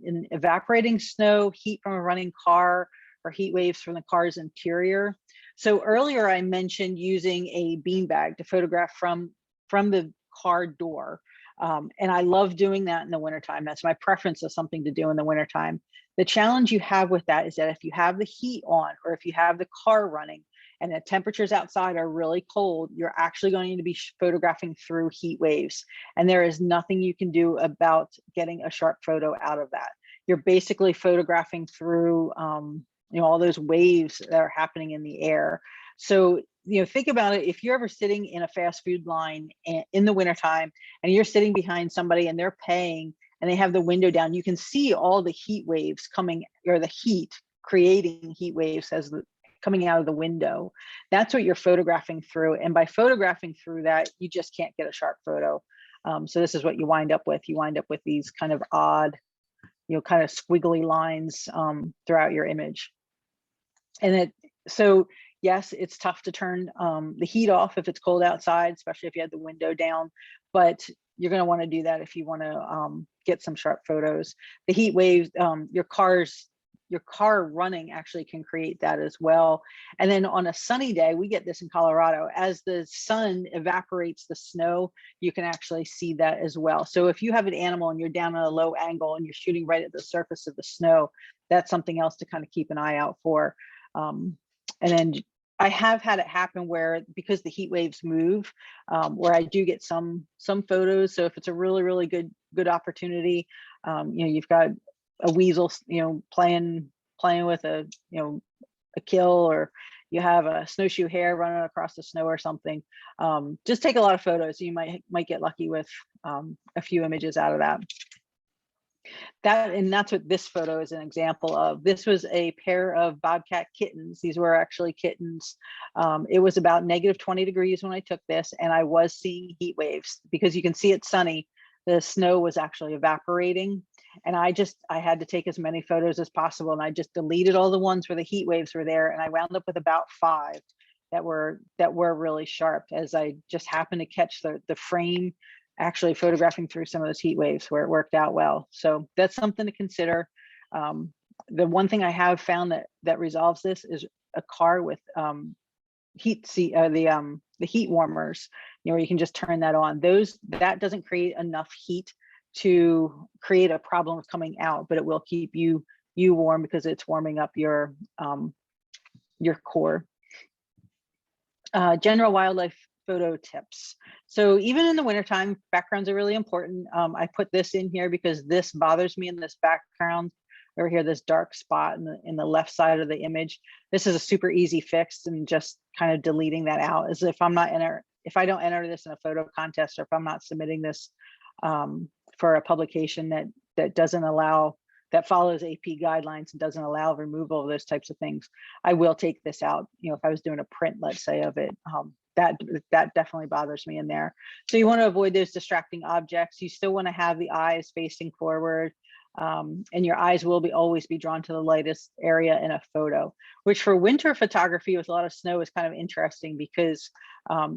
in evaporating snow, heat from a running car, or heat waves from the car's interior. So earlier I mentioned using a beanbag to photograph from the car door. And I love doing that in the wintertime. That's my preference of something to do in the wintertime. The challenge you have with that is that if you have the heat on, or if you have the car running and the temperatures outside are really cold, you're actually going to be photographing through heat waves. And there is nothing you can do about getting a sharp photo out of that. You're basically photographing through all those waves that are happening in the air. So, think about it. If you're ever sitting in a fast food line in the wintertime and you're sitting behind somebody and they're paying and they have the window down, you can see all the heat waves coming, or the heat creating heat waves coming out of the window. That's what you're photographing through. And by photographing through that, you just can't get a sharp photo. So this is what you wind up with. You wind up with these kind of odd, kind of squiggly lines throughout your image. And so yes, it's tough to turn the heat off if it's cold outside, especially if you had the window down, but you're going to want to do that if you want to get some sharp photos. The heat waves, your car running actually can create that as well. And then on a sunny day, we get this in Colorado, as the sun evaporates the snow, you can actually see that as well. So if you have an animal and you're down at a low angle and you're shooting right at the surface of the snow, that's something else to kind of keep an eye out for. And then I have had it happen where, because the heat waves move, where I do get some photos. So if it's a really, really good opportunity, you've got a weasel, playing with a kill, or you have a snowshoe hare running across the snow or something. Just take a lot of photos. You might get lucky with a few images out of that. And that's what this photo is an example of. This was a pair of bobcat kittens. These were actually kittens. It was about -20 degrees when I took this, and I was seeing heat waves because you can see it's sunny. The snow was actually evaporating, and I had to take as many photos as possible, and I just deleted all the ones where the heat waves were there, and I wound up with about 5 that were really sharp, as I just happened to catch the frame actually photographing through some of those heat waves where it worked out well. So that's something to consider. The one thing I have found that resolves this is a car with the heat warmers, where you can just turn that on. That doesn't create enough heat to create a problem of coming out, but it will keep you warm because it's warming up your core. General wildlife photo tips. So even in the wintertime, backgrounds are really important. I put this in here because this bothers me in this background over here, this dark spot in the left side of the image. This is a super easy fix, and just kind of deleting that out, as if I don't enter this in a photo contest, or if I'm not submitting this for a publication that follows AP guidelines and doesn't allow removal of those types of things, I will take this out. If I was doing a print, let's say, of it, that definitely bothers me in there. So you want to avoid those distracting objects. You still want to have the eyes facing forward, and your eyes will always be drawn to the lightest area in a photo, which for winter photography with a lot of snow is kind of interesting, because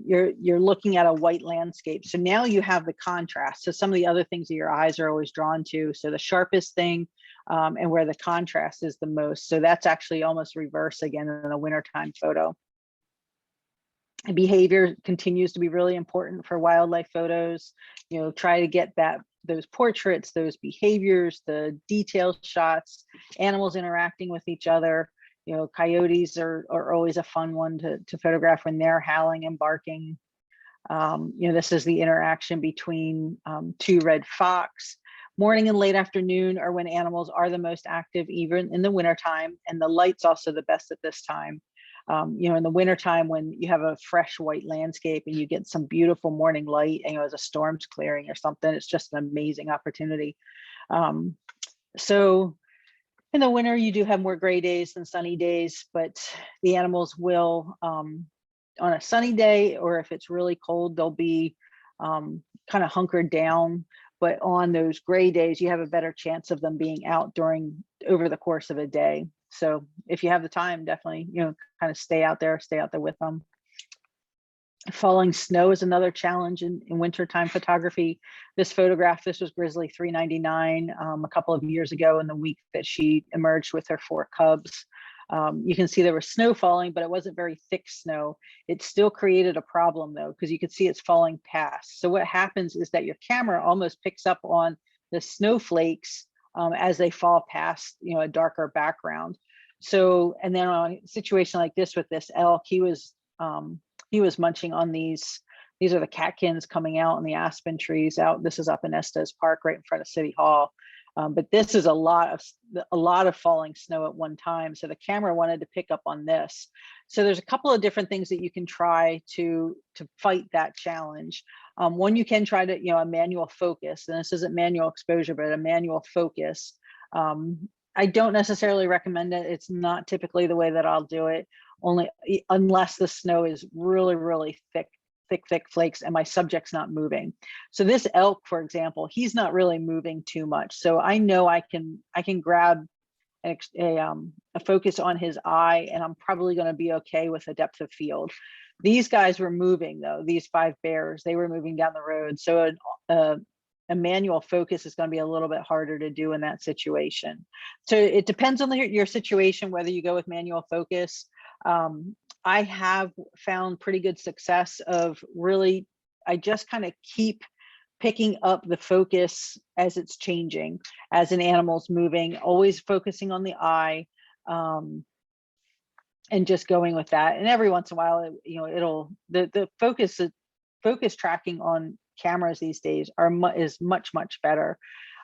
you're looking at a white landscape. So now you have the contrast. So some of the other things that your eyes are always drawn to. So the sharpest thing, and where the contrast is the most. So that's actually almost reverse again in a wintertime photo. Behavior continues to be really important for wildlife photos. Try to get those portraits, those behaviors, the detailed shots, animals interacting with each other. Coyotes are always a fun one to photograph when they're howling and barking. This is the interaction between 2 red fox. Morning and late afternoon are when animals are the most active, even in the wintertime, and the light's also the best at this time. In the wintertime, when you have a fresh white landscape and you get some beautiful morning light, and as a storm's clearing or something, it's just an amazing opportunity. So in the winter, you do have more gray days than sunny days, but the animals will, on a sunny day, or if it's really cold, they'll be kind of hunkered down. But on those gray days, you have a better chance of them being out over the course of a day. So if you have the time, definitely, kind of stay out there with them. Falling snow is another challenge in wintertime photography. This was Grizzly 399 a couple of years ago, in the week that she emerged with her 4 cubs. You can see there was snow falling, but it wasn't very thick snow. It still created a problem though, because you could see it's falling past. So what happens is that your camera almost picks up on the snowflakes as they fall past, a darker background. So, and then on a situation like this with this elk, he was munching on these are the catkins coming out in the aspen trees out. This is up in Estes Park, right in front of City Hall. But this is a lot of falling snow at one time. So the camera wanted to pick up on this. So there's a couple of different things that you can try to fight that challenge. One, you can try to, a manual focus, and this isn't manual exposure, but a manual focus. I don't necessarily recommend it. It's not typically the way that I'll do it, only unless the snow is really, really thick flakes and my subject's not moving. So this elk, for example, he's not really moving too much. So I know I can grab a focus on his eye, and I'm probably going to be okay with a depth of field. These guys were moving though. These 5 bears, they were moving down the road. So a manual focus is going to be a little bit harder to do in that situation. So it depends on your situation, whether you go with manual focus. I have found pretty good success of really, I just kind of keep picking up the focus as it's changing, as an animal's moving, always focusing on the eye, and just going with that. And every once in a while, the focus tracking on cameras these days is much better.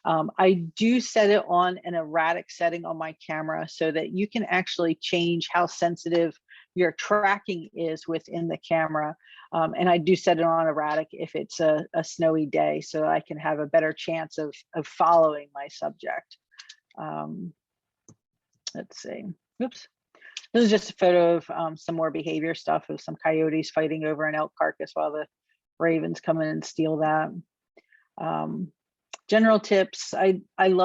I do set it on an erratic setting on my camera so that you can actually change how sensitive your tracking is within the camera. And I do set it on erratic if it's a snowy day, so I can have a better chance of following my subject. Let's see. Oops. This is just a photo of some more behavior stuff of some coyotes fighting over an elk carcass while the ravens come in and steal that. General tips, I don't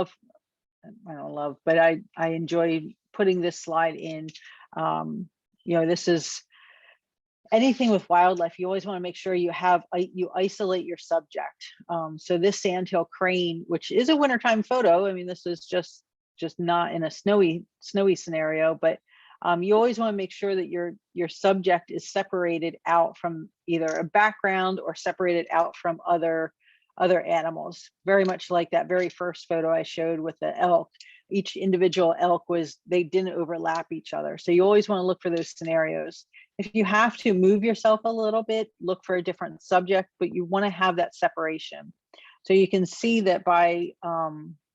love, but I enjoy putting this slide in. This is anything with wildlife. You always want to make sure you isolate your subject. So this Sandhill Crane, which is a wintertime photo. I mean, this is just not in a snowy scenario, but you always want to make sure that your subject is separated out from either a background or separated out from other animals, very much like that very first photo I showed with the elk. Each individual elk they didn't overlap each other. So you always want to look for those scenarios. If you have to move yourself a little bit, look for a different subject, but you want to have that separation. So you can see that by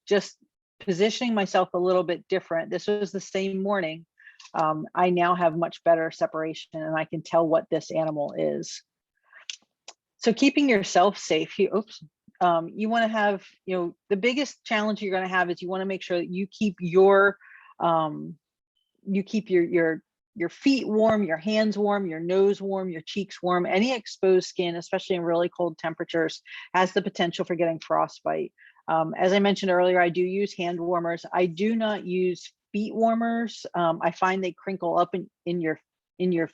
just positioning myself a little bit different, this was the same morning, I now have much better separation and I can tell what this animal is. So keeping yourself safe, you want to have, the biggest challenge you're going to have is you want to make sure that you keep your feet warm, your hands warm, your nose warm, your cheeks warm. Any exposed skin, especially in really cold temperatures, has the potential for getting frostbite. As I mentioned earlier, I do use hand warmers. I do not use feet warmers. I find they crinkle up in your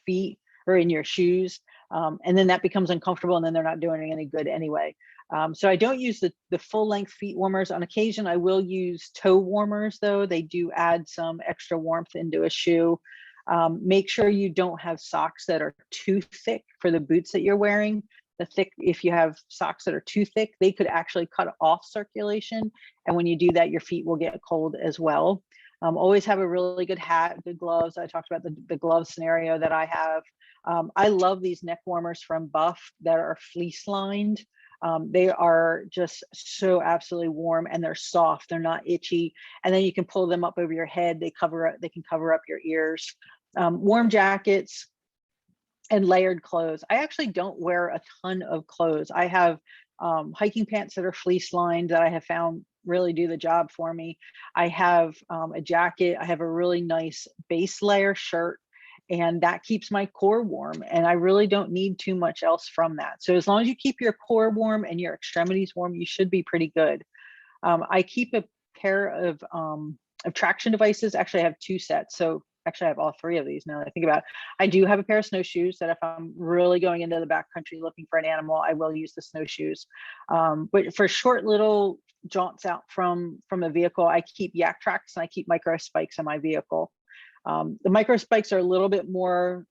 feet or in your shoes. And then that becomes uncomfortable and then they're not doing any good anyway. So I don't use the full length feet warmers. On occasion, I will use toe warmers though. They do add some extra warmth into a shoe. Make sure you don't have socks that are too thick for the boots that you're wearing. If you have socks that are too thick, they could actually cut off circulation. And when you do that, your feet will get cold as well. Always have a really good hat, good gloves. I talked about the glove scenario that I have. I love these neck warmers from Buff that are fleece lined. They are just so absolutely warm and they're soft. They're not itchy. And then you can pull them up over your head. They can cover up your ears. Warm jackets and layered clothes. I actually don't wear a ton of clothes. I have hiking pants that are fleece lined that I have found really do the job for me. I have a jacket. I have a really nice base layer shirt, and that keeps my core warm. And I really don't need too much else from that. So as long as you keep your core warm and your extremities warm, you should be pretty good. I keep a pair of traction devices. Actually, I have 2 sets. So actually I have all 3 of these now that I think about it. I do have a pair of snowshoes that if I'm really going into the backcountry looking for an animal, I will use the snowshoes. But for short little jaunts out from a vehicle, I keep yak tracks and I keep micro spikes in my vehicle. The micro spikes are a little bit more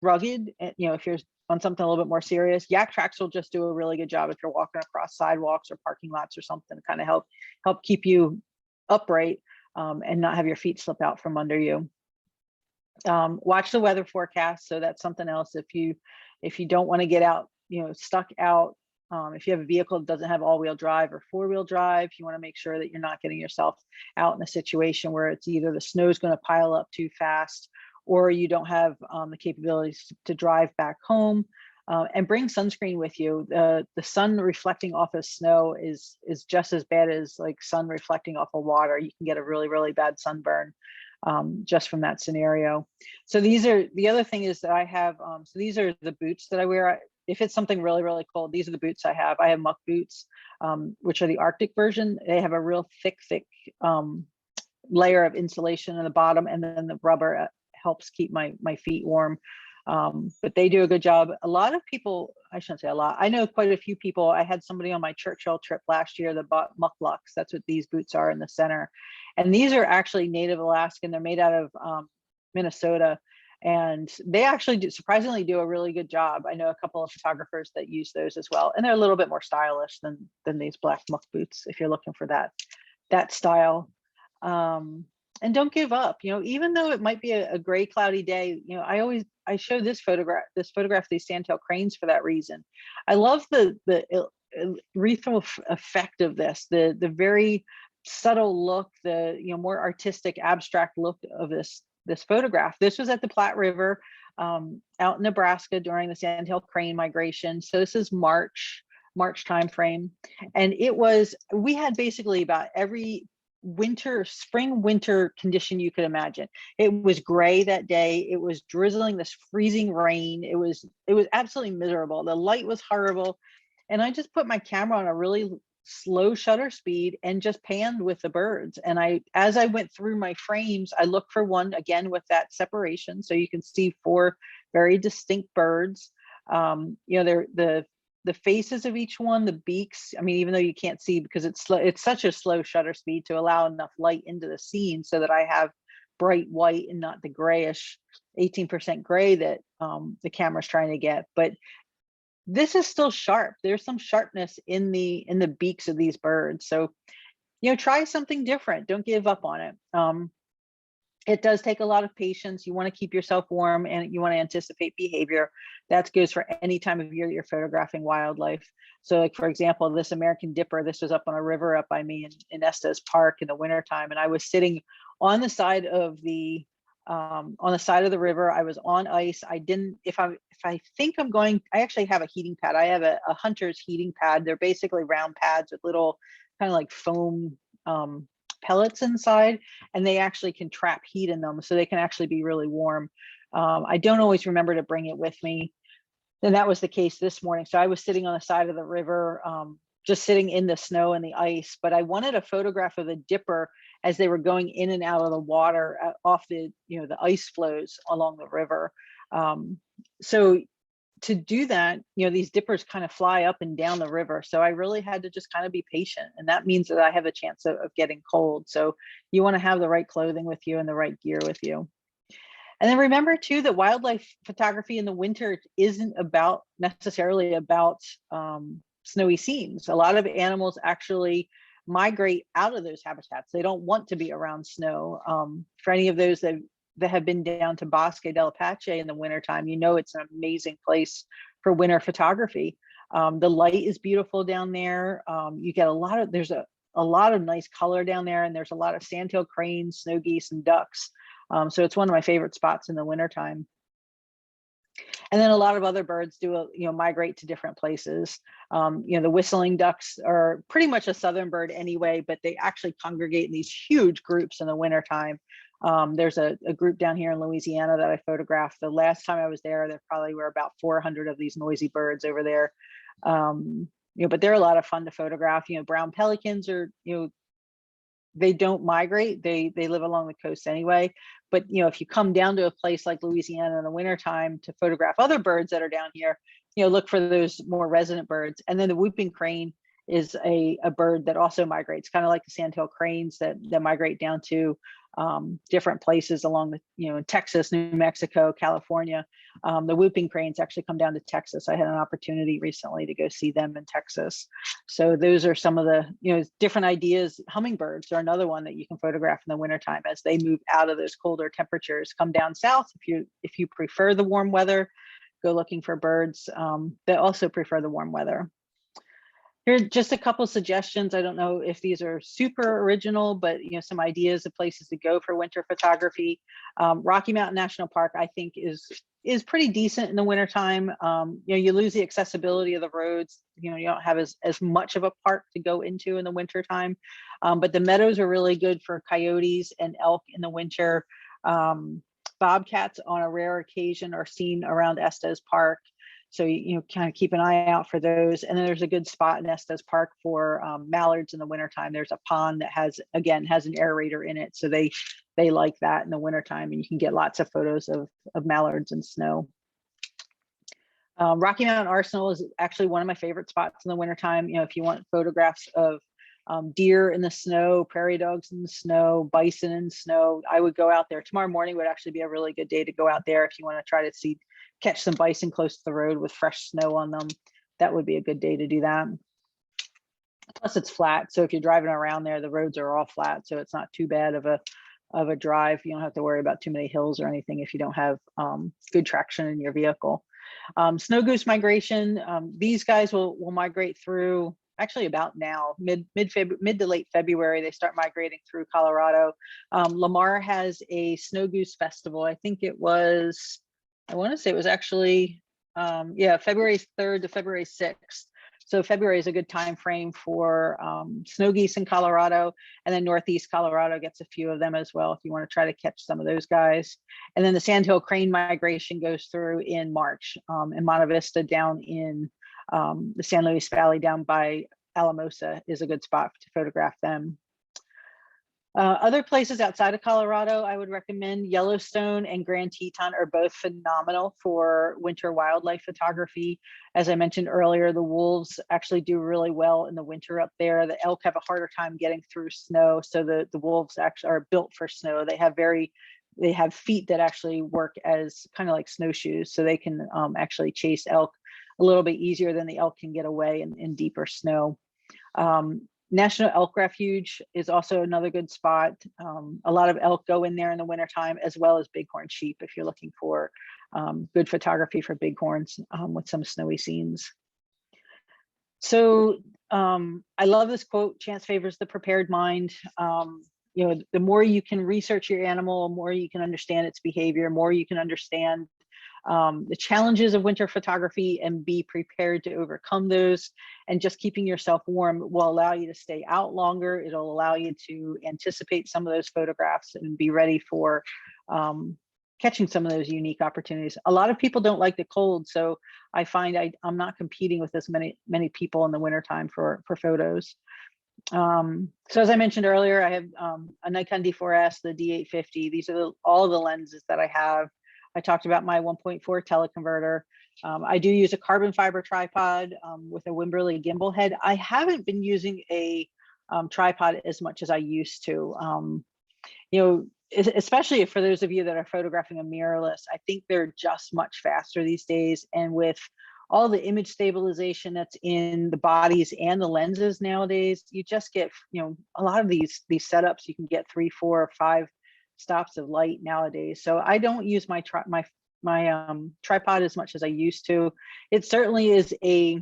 rugged. And, if you're on something a little bit more serious, yak tracks will just do a really good job if you're walking across sidewalks or parking lots or something to kind of help keep you upright. and not have your feet slip out from under you. Watch the weather forecast. So that's something else. If you don't want to get out, stuck out, if you have a vehicle that doesn't have all-wheel drive or four-wheel drive, you want to make sure that you're not getting yourself out in a situation where it's either the snow is going to pile up too fast, or you don't have the capabilities to drive back home. And bring sunscreen with you. The sun reflecting off of snow is just as bad as like sun reflecting off of water. You can get a really, really bad sunburn just from that scenario. So the other thing is that I have, so these are the boots that I wear. If it's something really, really cold, these are the boots I have. I have Muck Boots, which are the Arctic version. They have a real thick layer of insulation in the bottom, and then the rubber helps keep my feet warm. But they do a good job. A lot of people, I shouldn't say a lot, I know quite a few people. I had somebody on my Churchill trip last year that bought Muck Lucks. That's what these boots are in the center. And these are actually native Alaskan. They're made out of Minnesota. And they actually surprisingly do a really good job. I know a couple of photographers that use those as well. And they're a little bit more stylish than these black Muck Boots if you're looking for that style. And don't give up, even though it might be a gray, cloudy day. I show this photograph of these Sandhill Cranes for that reason. I love the ethereal effect of this, the very subtle look, the more artistic, abstract look of this photograph. This was at the Platte River out in Nebraska during the Sandhill Crane migration. So this is March time frame, and we had basically about every spring winter condition you could imagine. It was gray that day. It was drizzling, this freezing rain. It was absolutely miserable. The light was horrible, and I just put my camera on a really slow shutter speed and just panned with the birds. And as I went through my frames, I looked for one again with that separation, so you can see 4 very distinct birds. The faces of each one, the beaks, I mean, even though you can't see because it's such a slow shutter speed to allow enough light into the scene so that I have bright white and not the grayish 18% gray that the camera's trying to get. But this is still sharp. There's some sharpness in the beaks of these birds. So, try something different. Don't give up on it. It does take a lot of patience. You want to keep yourself warm and you want to anticipate behavior. That goes for any time of year you're photographing wildlife. So like, for example, this American dipper, this was up on a river up by me in Estes Park in the wintertime. And I was sitting on the side of the river. I was on ice. If I think I'm going, I actually have a heating pad. I have a hunter's heating pad. They're basically round pads with little kind of like foam pellets inside, and they actually can trap heat in them, so they can actually be really warm. I don't always remember to bring it with me, and that was the case this morning. So I was sitting on the side of the river, just sitting in the snow and the ice, but I wanted a photograph of the dipper as they were going in and out of the water off the ice flows along the river. So to do that, these dippers kind of fly up and down the river. So I really had to just kind of be patient. And that means that I have a chance of getting cold. So you want to have the right clothing with you and the right gear with you. And then remember too, that wildlife photography in the winter isn't necessarily about snowy scenes. A lot of animals actually migrate out of those habitats. They don't want to be around snow. For any of those that have been down to Bosque del Apache in the wintertime, it's an amazing place for winter photography. The light is beautiful down there. You get there's a lot of nice color down there, and there's a lot of sandhill cranes, snow geese, and ducks. So it's one of my favorite spots in the wintertime. And then a lot of other birds migrate to different places. The whistling ducks are pretty much a southern bird anyway, but they actually congregate in these huge groups in the wintertime. There's a group down here in Louisiana that I photographed. The last time I was there probably were about 400 of these noisy birds over there. But they're a lot of fun to photograph. Brown pelicans are, they don't migrate. They live along the coast anyway. But, if you come down to a place like Louisiana in the wintertime to photograph other birds that are down here, look for those more resident birds. And then the whooping crane is a bird that also migrates, kind of like the sandhill cranes that migrate down to different places along the, in Texas, New Mexico, California. The whooping cranes actually come down to Texas. I had an opportunity recently to go see them in Texas. So those are some of the, different ideas. Hummingbirds are another one that you can photograph in the wintertime as they move out of those colder temperatures, come down south. If you prefer the warm weather, go looking for birds that also prefer the warm weather. Here are just a couple suggestions. I don't know if these are super original, but some ideas of places to go for winter photography. Rocky Mountain National Park, I think, is pretty decent in the wintertime. You lose the accessibility of the roads. You don't have as much of a park to go into in the wintertime. But the meadows are really good for coyotes and elk in the winter. Bobcats on a rare occasion are seen around Estes Park. So you kind of keep an eye out for those. And then there's a good spot in Estes Park for mallards in the wintertime. There's a pond that has an aerator in it. So they like that in the wintertime, and you can get lots of photos of mallards and snow. Rocky Mountain Arsenal is actually one of my favorite spots in the wintertime. If you want photographs of deer in the snow, prairie dogs in the snow, bison in snow, I would go out there. Tomorrow morning would actually be a really good day to go out there if you want to try to catch some bison close to the road with fresh snow on them. That would be a good day to do that. Plus it's flat, so if you're driving around there, the roads are all flat, so it's not too bad of a drive. You don't have to worry about too many hills or anything if you don't have good traction in your vehicle. Snow goose migration, these guys will migrate through actually about now, mid to late February. They start migrating through Colorado. Lamar has a snow goose festival. I think it was, I want to say it was actually, February 3rd to February 6th. So February is a good time frame for snow geese in Colorado, and then Northeast Colorado gets a few of them as well if you want to try to catch some of those guys. And then the Sandhill Crane migration goes through in March, and Monte Vista down in the San Luis Valley down by Alamosa is a good spot to photograph them. Other places outside of Colorado, I would recommend Yellowstone and Grand Teton are both phenomenal for winter wildlife photography. As I mentioned earlier, the wolves actually do really well in the winter up there. The elk have a harder time getting through snow, so the wolves actually are built for snow. They have feet that actually work as kind of like snowshoes, so they can actually chase elk a little bit easier than the elk can get away in deeper snow. National Elk Refuge is also another good spot. A lot of elk go in there in the wintertime, as well as bighorn sheep if you're looking for good photography for bighorns with some snowy scenes. So I love this quote, chance favors the prepared mind. The more you can research your animal, the more you can understand its behavior, more you can understand the challenges of winter photography and be prepared to overcome those. And just keeping yourself warm will allow you to stay out longer. It'll allow you to anticipate some of those photographs and be ready for catching some of those unique opportunities. A lot of people don't like the cold, so I find I'm not competing with as many people in the wintertime for photos. So as I mentioned earlier, I have a Nikon D4S, the D850. These are all the lenses that I have. I talked about my 1.4 teleconverter. I do use a carbon fiber tripod with a Wimberley gimbal head. I haven't been using a tripod as much as I used to. Especially for those of you that are photographing a mirrorless, I think they're just much faster these days. And with all the image stabilization that's in the bodies and the lenses nowadays, you just get, a lot of these setups, you can get 3, 4, or 5 stops of light nowadays. So I don't use my tripod as much as I used to. It certainly is a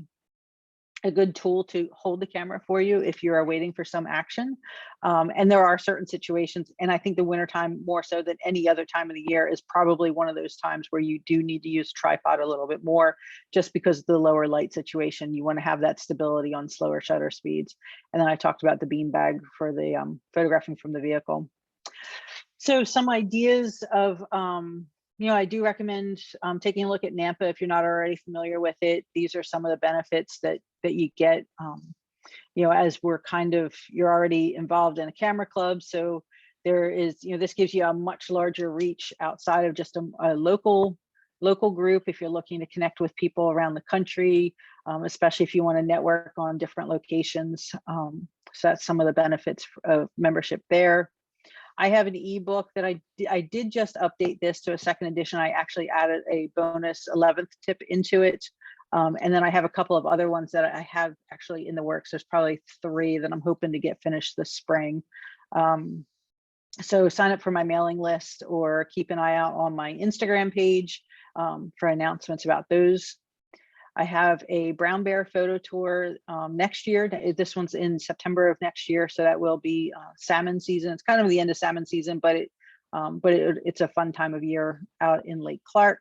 good tool to hold the camera for you if you are waiting for some action. And there are certain situations, and I think the wintertime more so than any other time of the year is probably one of those times where you do need to use tripod a little bit more, just because of the lower light situation. You want to have that stability on slower shutter speeds. And then I talked about the beanbag for the photographing from the vehicle. So some ideas of, I do recommend taking a look at Nampa if you're not already familiar with it. These are some of the benefits that you get, as you're already involved in a camera club. So there is, this gives you a much larger reach outside of just a local group if you're looking to connect with people around the country, especially if you want to network on different locations. So that's some of the benefits of membership there. I have an ebook that I did just update this to a second edition. I actually added a bonus 11th tip into it. And then I have a couple of other ones that I have actually in the works. There's probably 3 that I'm hoping to get finished this spring. So sign up for my mailing list or keep an eye out on my Instagram page for announcements about those. I have a brown bear photo tour next year. This one's in September of next year, so that will be salmon season. It's kind of the end of salmon season, but it's a fun time of year out in Lake Clark.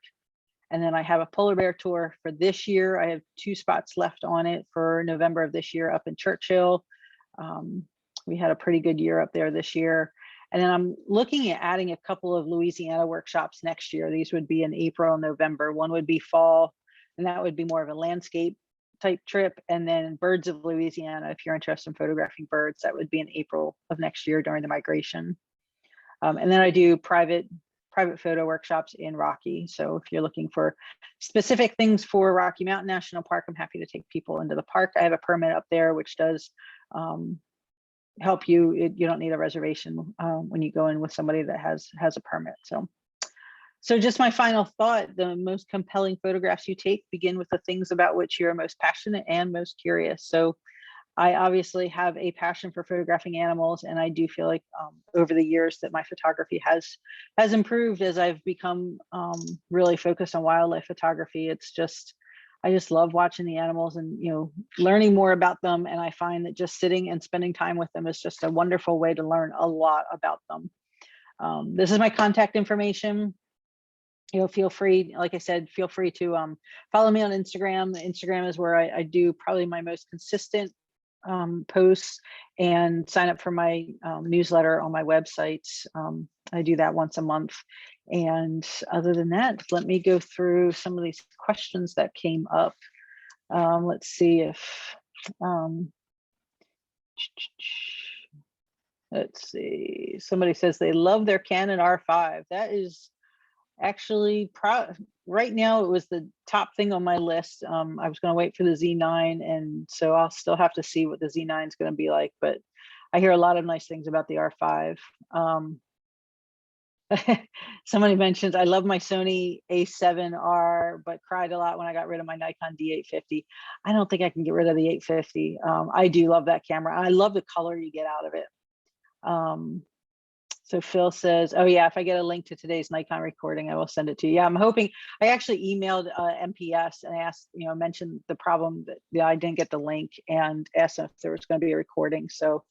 And then I have a polar bear tour for this year. I have 2 spots left on it for November of this year up in Churchill. We had a pretty good year up there this year. And then I'm looking at adding a couple of Louisiana workshops next year. These would be in April and November. One would be fall, and that would be more of a landscape type trip. And then Birds of Louisiana, if you're interested in photographing birds, that would be in April of next year during the migration. And then I do private photo workshops in Rocky. So if you're looking for specific things for Rocky Mountain National Park, I'm happy to take people into the park. I have a permit up there, which does help you. You don't need a reservation when you go in with somebody that has a permit. So just my final thought, the most compelling photographs you take begin with the things about which you're most passionate and most curious. So I obviously have a passion for photographing animals, and I do feel like over the years that my photography has improved as I've become really focused on wildlife photography. I just love watching the animals and, learning more about them. And I find that just sitting and spending time with them is just a wonderful way to learn a lot about them. This is my contact information. Feel free, like I said, feel free to follow me on Instagram. Instagram is where I do probably my most consistent posts, and sign up for my newsletter on my website. I do that once a month. And other than that, let me go through some of these questions that came up. Let's see if, let's see, somebody says they love their Canon R5. That is actually right now it was the top thing on my list. I was going to wait for the Z9, and so I'll still have to see what the Z9 is going to be like, but I hear a lot of nice things about the R5. Somebody mentions I love my Sony A7R, but cried a lot when I got rid of my Nikon D850. I don't think I can get rid of the 850. I do love that camera. I love the color you get out of it. So Phil says, oh yeah, if I get a link to today's Nikon recording, I will send it to you. Yeah, I'm hoping. I actually emailed MPS and asked, mentioned the problem that I didn't get the link, and asked if there was going to be a recording. So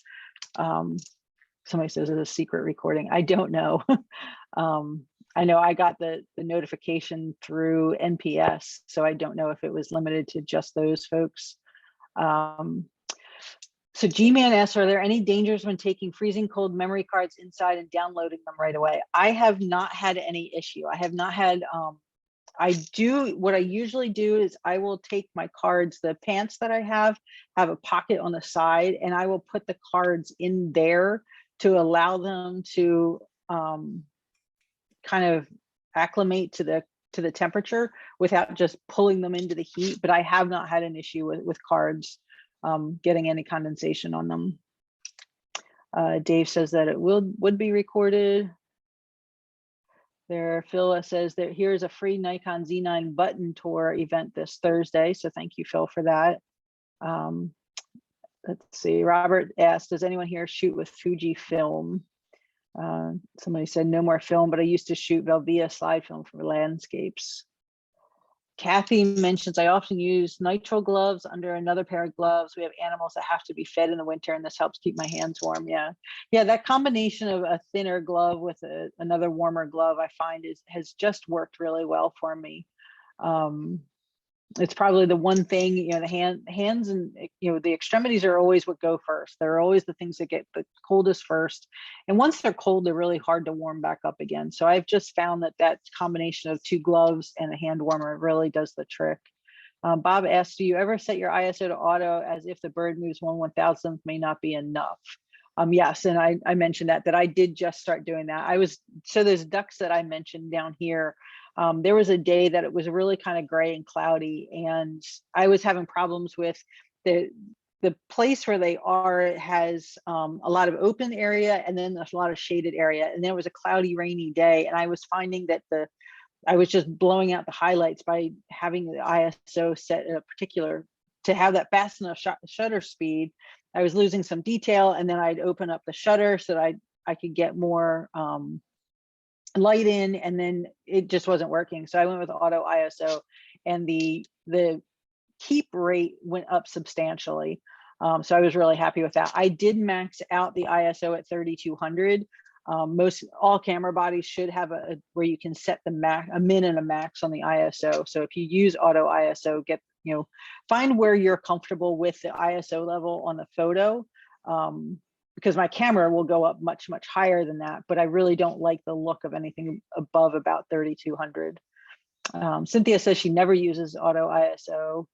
somebody says it's a secret recording. I don't know. I know I got the notification through NPS, so I don't know if it was limited to just those folks. So G-Man asks, are there any dangers when taking freezing cold memory cards inside and downloading them right away? I have not had any issue. I have not had, what I usually do is I will take my cards, the pants that I have a pocket on the side, and I will put the cards in there to allow them to kind of acclimate to the temperature without just pulling them into the heat. But I have not had an issue with cards getting any condensation on them. Dave says that it would be recorded. There, Phil says that here's a free Nikon Z9 button tour event this Thursday. So thank you, Phil, for that. Let's see, Robert asked, does anyone here shoot with Fuji film? Somebody said no more film, but I used to shoot Velvia slide film for landscapes. Kathy mentions, I often use Nitro Gloves under another pair of gloves. We have animals that have to be fed in the winter, and this helps keep my hands warm. Yeah, that combination of a thinner glove with another warmer glove, I find has just worked really well for me. It's probably the one thing, the hands and, the extremities are always what go first. They're always the things that get the coldest first. And once they're cold, they're really hard to warm back up again. So I've just found that combination of 2 gloves and a hand warmer really does the trick. Bob asked, do you ever set your ISO to auto as if the bird moves 1/1000th may not be enough? Yes, and I mentioned that I did just start doing that. So those ducks that I mentioned down here, there was a day that it was really kind of gray and cloudy, and I was having problems with the the place where they are has a lot of open area, and then there's a lot of shaded area. And there was a cloudy, rainy day, and I was finding that I was just blowing out the highlights by having the ISO set at a particular, to have that fast enough shutter speed. I was losing some detail, and then I'd open up the shutter so that I could get more light in, and then it just wasn't working. So I went with auto ISO, and the keep rate went up substantially. So I was really happy with that. I did max out the ISO at 3200. All camera bodies should have a where you can set a min and a max on the ISO. So if you use auto ISO, find where you're comfortable with the ISO level on the photo. Because my camera will go up much, much higher than that, but I really don't like the look of anything above about 3200. Cynthia says she never uses auto ISO.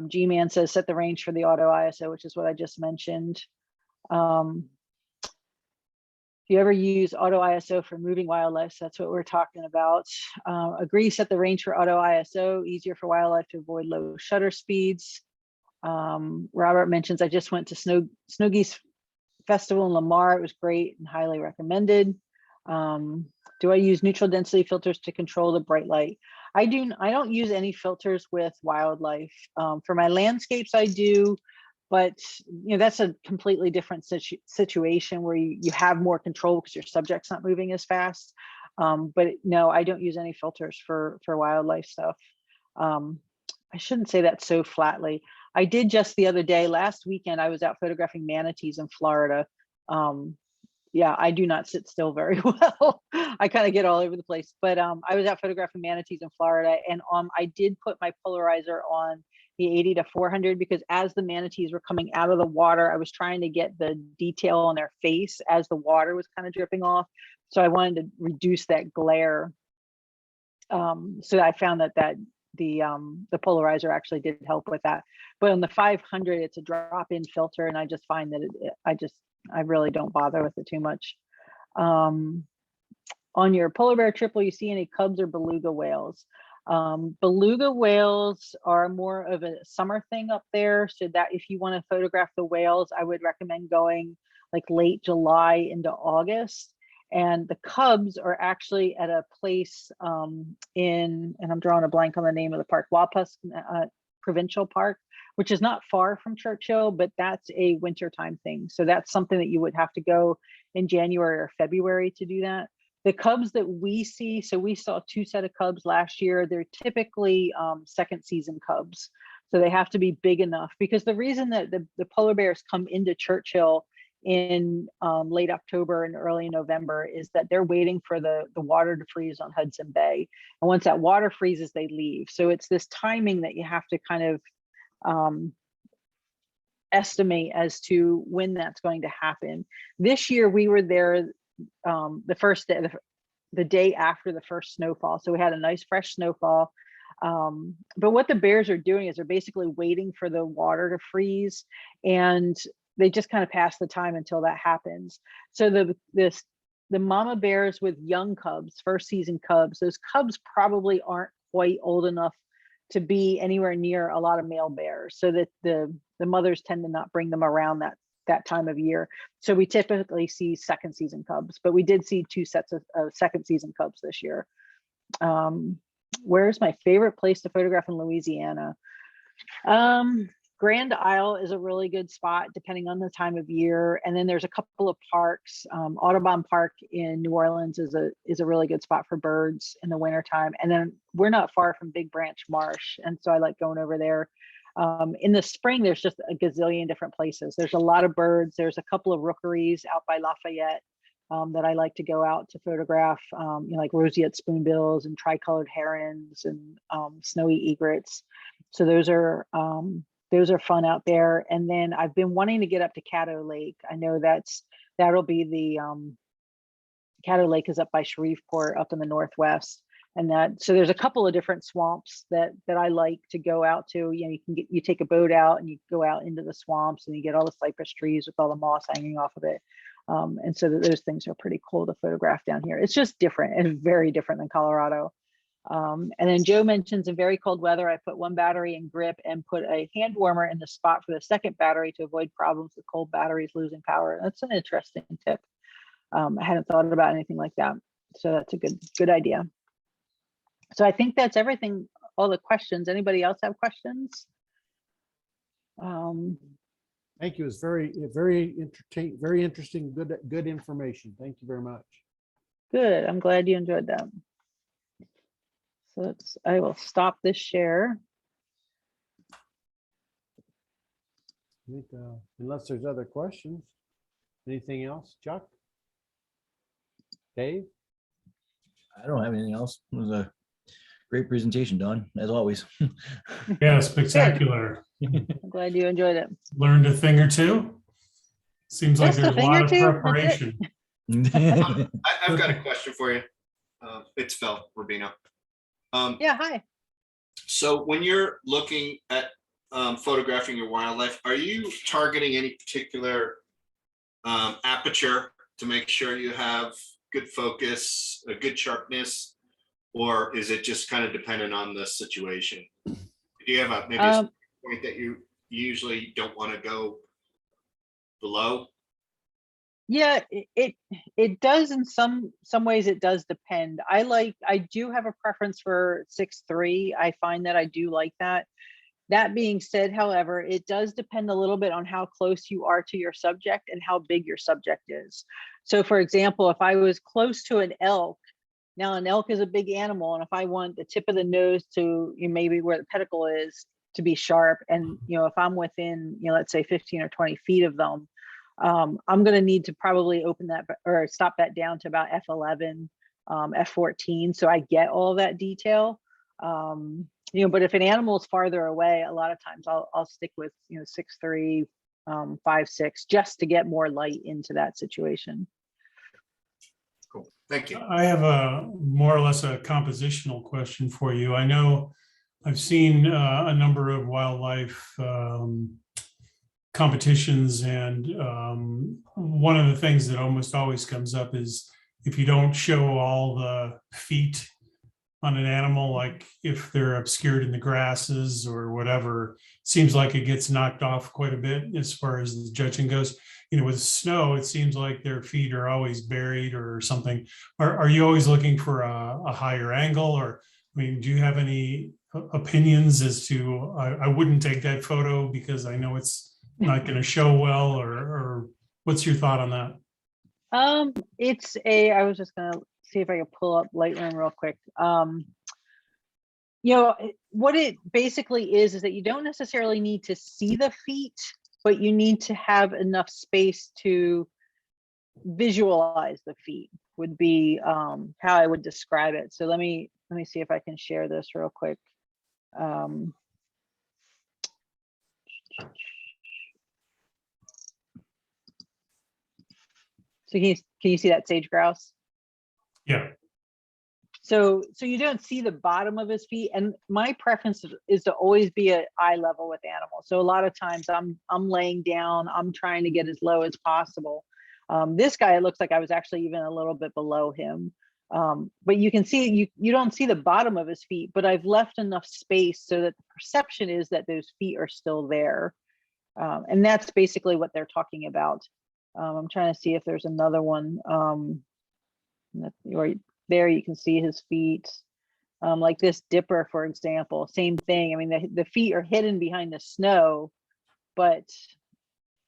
G-Man says set the range for the auto ISO, which is what I just mentioned. If you ever use auto ISO for moving wildlife, so that's what we're talking about. Agree, set the range for auto ISO, easier for wildlife to avoid low shutter speeds. Robert mentions, I just went to Snow Geese Festival in Lamar. It was great and highly recommended. Do I use neutral density filters to control the bright light? I don't use any filters with wildlife. For my landscapes, I do, but that's a completely different situation where you have more control because your subject's not moving as fast. But no, I don't use any filters for wildlife stuff. I shouldn't say that so flatly. I did just the other day, last weekend, I was out photographing manatees in Florida. Yeah, I do not sit still very well. I kind of get all over the place, but I was out photographing manatees in Florida, and I did put my polarizer on the 80 to 400 because as the manatees were coming out of the water, I was trying to get the detail on their face as the water was kind of dripping off. So I wanted to reduce that glare. So I found that the polarizer actually did help with that. But on the 500, it's a drop-in filter, and I just find that I really don't bother with it too much. On your polar bear triple, you see any cubs or beluga whales? Beluga whales are more of a summer thing up there, so that if you want to photograph the whales, I would recommend going like late July into August. And the cubs are actually at a place and I'm drawing a blank on the name of the park, Wapas Provincial Park, which is not far from Churchill, but that's a wintertime thing. So that's something that you would have to go in January or February to do that. The cubs that we see, so we saw 2 sets of cubs last year. They're typically second season cubs. So they have to be big enough, because the reason that the polar bears come into Churchill in late October and early November is that they're waiting for the water to freeze on Hudson Bay. And once that water freezes, they leave. So it's this timing that you have to kind of estimate as to when that's going to happen. This year we were there the first day, the day after the first snowfall. So we had a nice fresh snowfall. But what the bears are doing is they're basically waiting for the water to freeze, and they just kind of pass the time until that happens. So the mama bears with young cubs, first season cubs, those cubs probably aren't quite old enough to be anywhere near a lot of male bears, so that the mothers tend to not bring them around that time of year. So we typically see second season cubs, but we did see 2 sets of second season cubs this year. Where's my favorite place to photograph in Louisiana? Grand Isle is a really good spot depending on the time of year. And then there's a couple of parks. Audubon Park in New Orleans is a really good spot for birds in the wintertime. And then we're not far from Big Branch Marsh, and so I like going over there. In the spring, there's just a gazillion different places. There's a lot of birds. There's a couple of rookeries out by Lafayette that I like to go out to photograph, like roseate spoonbills and tricolored herons and snowy egrets. So those are fun out there. And then I've been wanting to get up to Caddo Lake. I know that'll be the Caddo Lake is up by Shreveport up in the Northwest. And so there's a couple of different swamps that I like to go out to. You take a boat out and you go out into the swamps and you get all the cypress trees with all the moss hanging off of it. And so those things are pretty cool to photograph down here. It's just different and very different than Colorado. And then Joe mentions in very cold weather, I put one battery in grip and put a hand warmer in the spot for the second battery to avoid problems with cold batteries losing power. That's an interesting tip. I hadn't thought about anything like that. So that's a good idea. So I think that's everything, all the questions. Anybody else have questions? Thank you. It's very entertaining, very interesting, good information. Thank you very much. Good. I'm glad you enjoyed that. So I will stop this share. I think, unless there's other questions, anything else, Chuck? Dave? I don't have anything else. It was a great presentation, Don, as always. Yeah, spectacular. I'm glad you enjoyed it. Learned a thing or two. Seems like Just a there's a thing lot or of two? That's it? preparation. I've got a question for you. It's Phil Rubino. Yeah, hi. So when you're looking at photographing your wildlife, are you targeting any particular aperture to make sure you have good focus, a good sharpness, or is it just kind of dependent on the situation? Do you have a maybe a point that you usually don't want to go below? Yeah, it does in some ways. It does depend. I do have a preference for 6.3. I find that I do like that. That being said, however, it does depend a little bit on how close you are to your subject and how big your subject is. So for example, if I was close to an elk, now an elk is a big animal, and if I want the tip of the nose to maybe where the pedicle is to be sharp, and if I'm within let's say 15 or 20 feet of them, I'm going to need to probably open that or stop that down to about f11, f14, so I get all of that detail. But if an animal is farther away, a lot of times I'll stick with 6.3, 5.6, just to get more light into that situation. Cool, thank you. I have a more or less a compositional question for you. I know I've seen a number of wildlife competitions, and one of the things that almost always comes up is if you don't show all the feet on an animal, like if they're obscured in the grasses or whatever, seems like it gets knocked off quite a bit as far as the judging goes. With snow, it seems like their feet are always buried or something. Are you always looking for a higher angle? Or, do you have any opinions as to, I wouldn't take that photo because I know it's not going to show well, or what's your thought on that? I was just going to see if I could pull up Lightroom real quick. What it basically is that you don't necessarily need to see the feet, but you need to have enough space to visualize the feet, would be how I would describe it. So let me see if I can share this real quick. So can you see that sage grouse? Yeah. So you don't see the bottom of his feet, and my preference is to always be at eye level with animals. So a lot of times I'm laying down, I'm trying to get as low as possible. This guy, it looks like I was actually even a little bit below him. But you can see, you don't see the bottom of his feet, but I've left enough space so that the perception is that those feet are still there. And that's basically what they're talking about. I'm trying to see if there's another one. Right there, you can see his feet. Like this dipper, for example, same thing. The feet are hidden behind the snow, but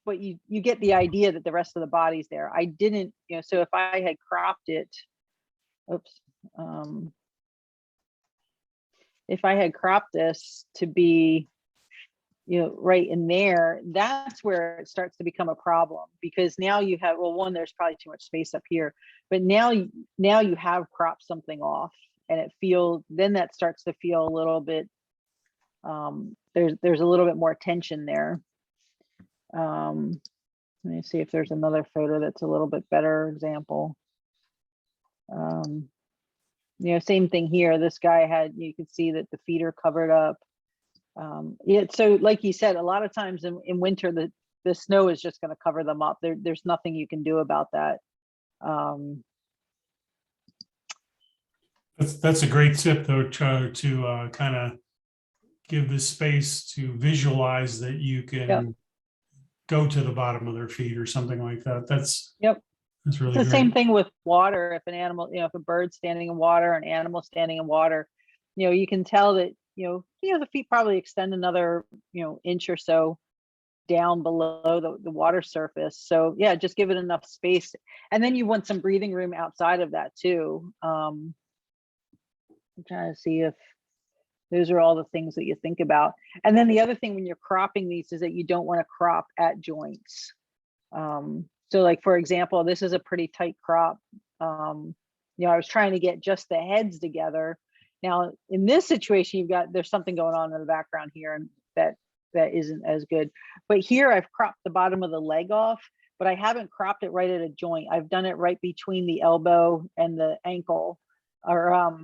you get the idea that the rest of the body's there. I didn't, so if I had cropped it, if I had cropped this to be right in there, that's where it starts to become a problem, because now you have, well, one, there's probably too much space up here, but now you have cropped something off, and then that starts to feel a little bit, there's a little bit more tension there. Let me see if there's another photo that's a little bit better example. Same thing here. This guy had, you could see that the feet are covered up. So like you said, a lot of times in winter, the snow is just going to cover them up. There's nothing you can do about that. That's a great tip though, to kind of give the space to visualize that you Yep. can go to the bottom of their feet or something like that. That's Yep. That's really It's the same great. thing with water. If an animal, if a bird's standing in water, an animal standing in water, you can tell that, the feet probably extend another, inch or so down below the water surface. So yeah, just give it enough space. And then you want some breathing room outside of that too. I'm trying to see if those are all the things that you think about. And then the other thing when you're cropping these is that you don't want to crop at joints. So like, for example, this is a pretty tight crop. I was trying to get just the heads together. Now in this situation, there's something going on in the background here, and that isn't as good. But here I've cropped the bottom of the leg off, but I haven't cropped it right at a joint. I've done it right between the elbow and the ankle, or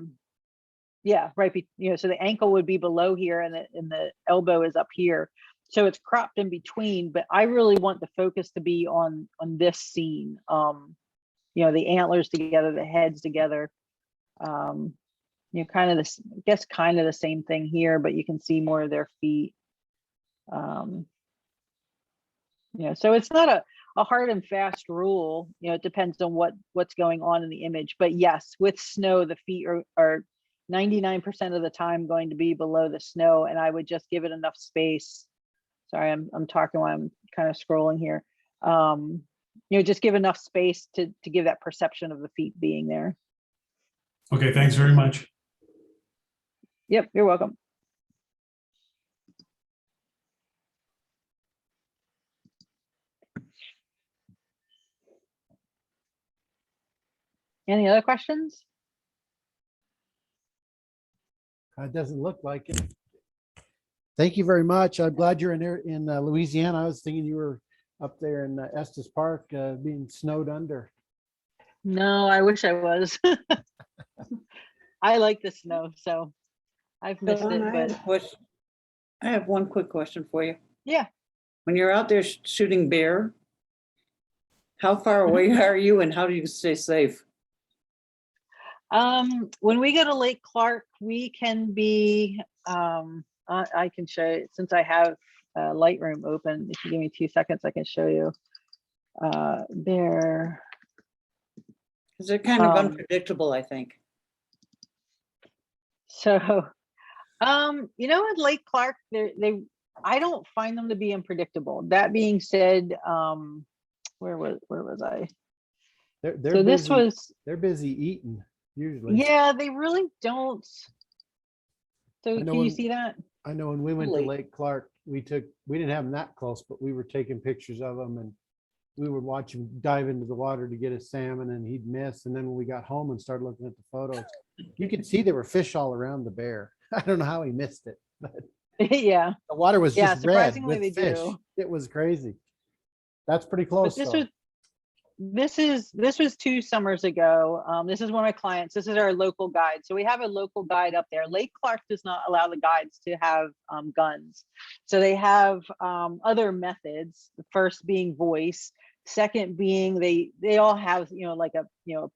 yeah, right. So the ankle would be below here, and the elbow is up here. So it's cropped in between, but I really want the focus to be on this scene. The antlers together, the heads together. Kind of this, I guess, kind of the same thing here, but you can see more of their feet. So it's not a hard and fast rule. It depends on what's going on in the image. But yes, with snow, the feet are 99% of the time going to be below the snow, and I would just give it enough space. Sorry, I'm talking while I'm kind of scrolling here. Just give enough space to give that perception of the feet being there. Okay, thanks very much. Yep, you're welcome. Any other questions? It doesn't look like it. Thank you very much. I'm glad you're in there in Louisiana. I was thinking you were up there in Estes Park being snowed under. No, I wish I was. I like the snow, so I've missed Dawn, it. But I have one quick question for you. yeah, When you're out there shooting bear, how far away are you and how do you stay safe? when we go to Lake Clark, we can be. I can show you, since I have Lightroom open. If you give me 2 seconds, I can show you. Bear. Because they're kind of unpredictable, I think. So, at Lake Clark, I don't find them to be unpredictable. That being said, where was I? They're So busy. They're busy eating usually. Yeah, they really don't. So I know can you see that? I know when we went to Lake. Lake Clark, we didn't have them that close, but we were taking pictures of them, and we would watch him dive into the water to get a salmon, and he'd miss. And then when we got home and started looking at the photos, you could see there were fish all around the bear. I don't know how he missed it, but Yeah. the water was Yeah, just red surprisingly with they fish. do. It was crazy. That's pretty But close. this was 2 summers ago. This is one of my clients. This is our local guide. So we have a local guide up there. Lake Clark does not allow the guides to have guns. So they have other methods. The first being voice. Second being they all have, like a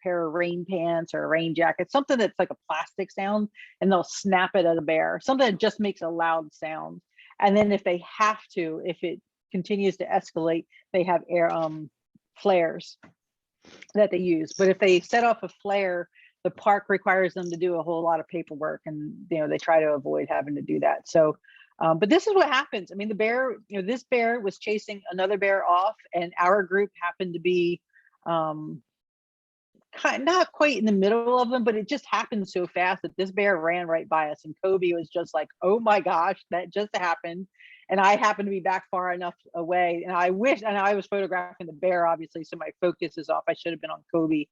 pair of rain pants or a rain jacket, something that's like a plastic sound, and they'll snap it at a bear, something that just makes a loud sound. And then if they have to, if it continues to escalate, they have air flares that they use. But if they set off a flare, the park requires them to do a whole lot of paperwork, and they try to avoid having to do that. So but this is what happens. I mean, the bear, this bear was chasing another bear off, and our group happened to be not quite in the middle of them, but it just happened so fast that this bear ran right by us, and Kobe was just like, oh my gosh, that just happened. And I happened to be back far enough away, and I was photographing the bear, obviously, so my focus is off. I should have been on Kobe,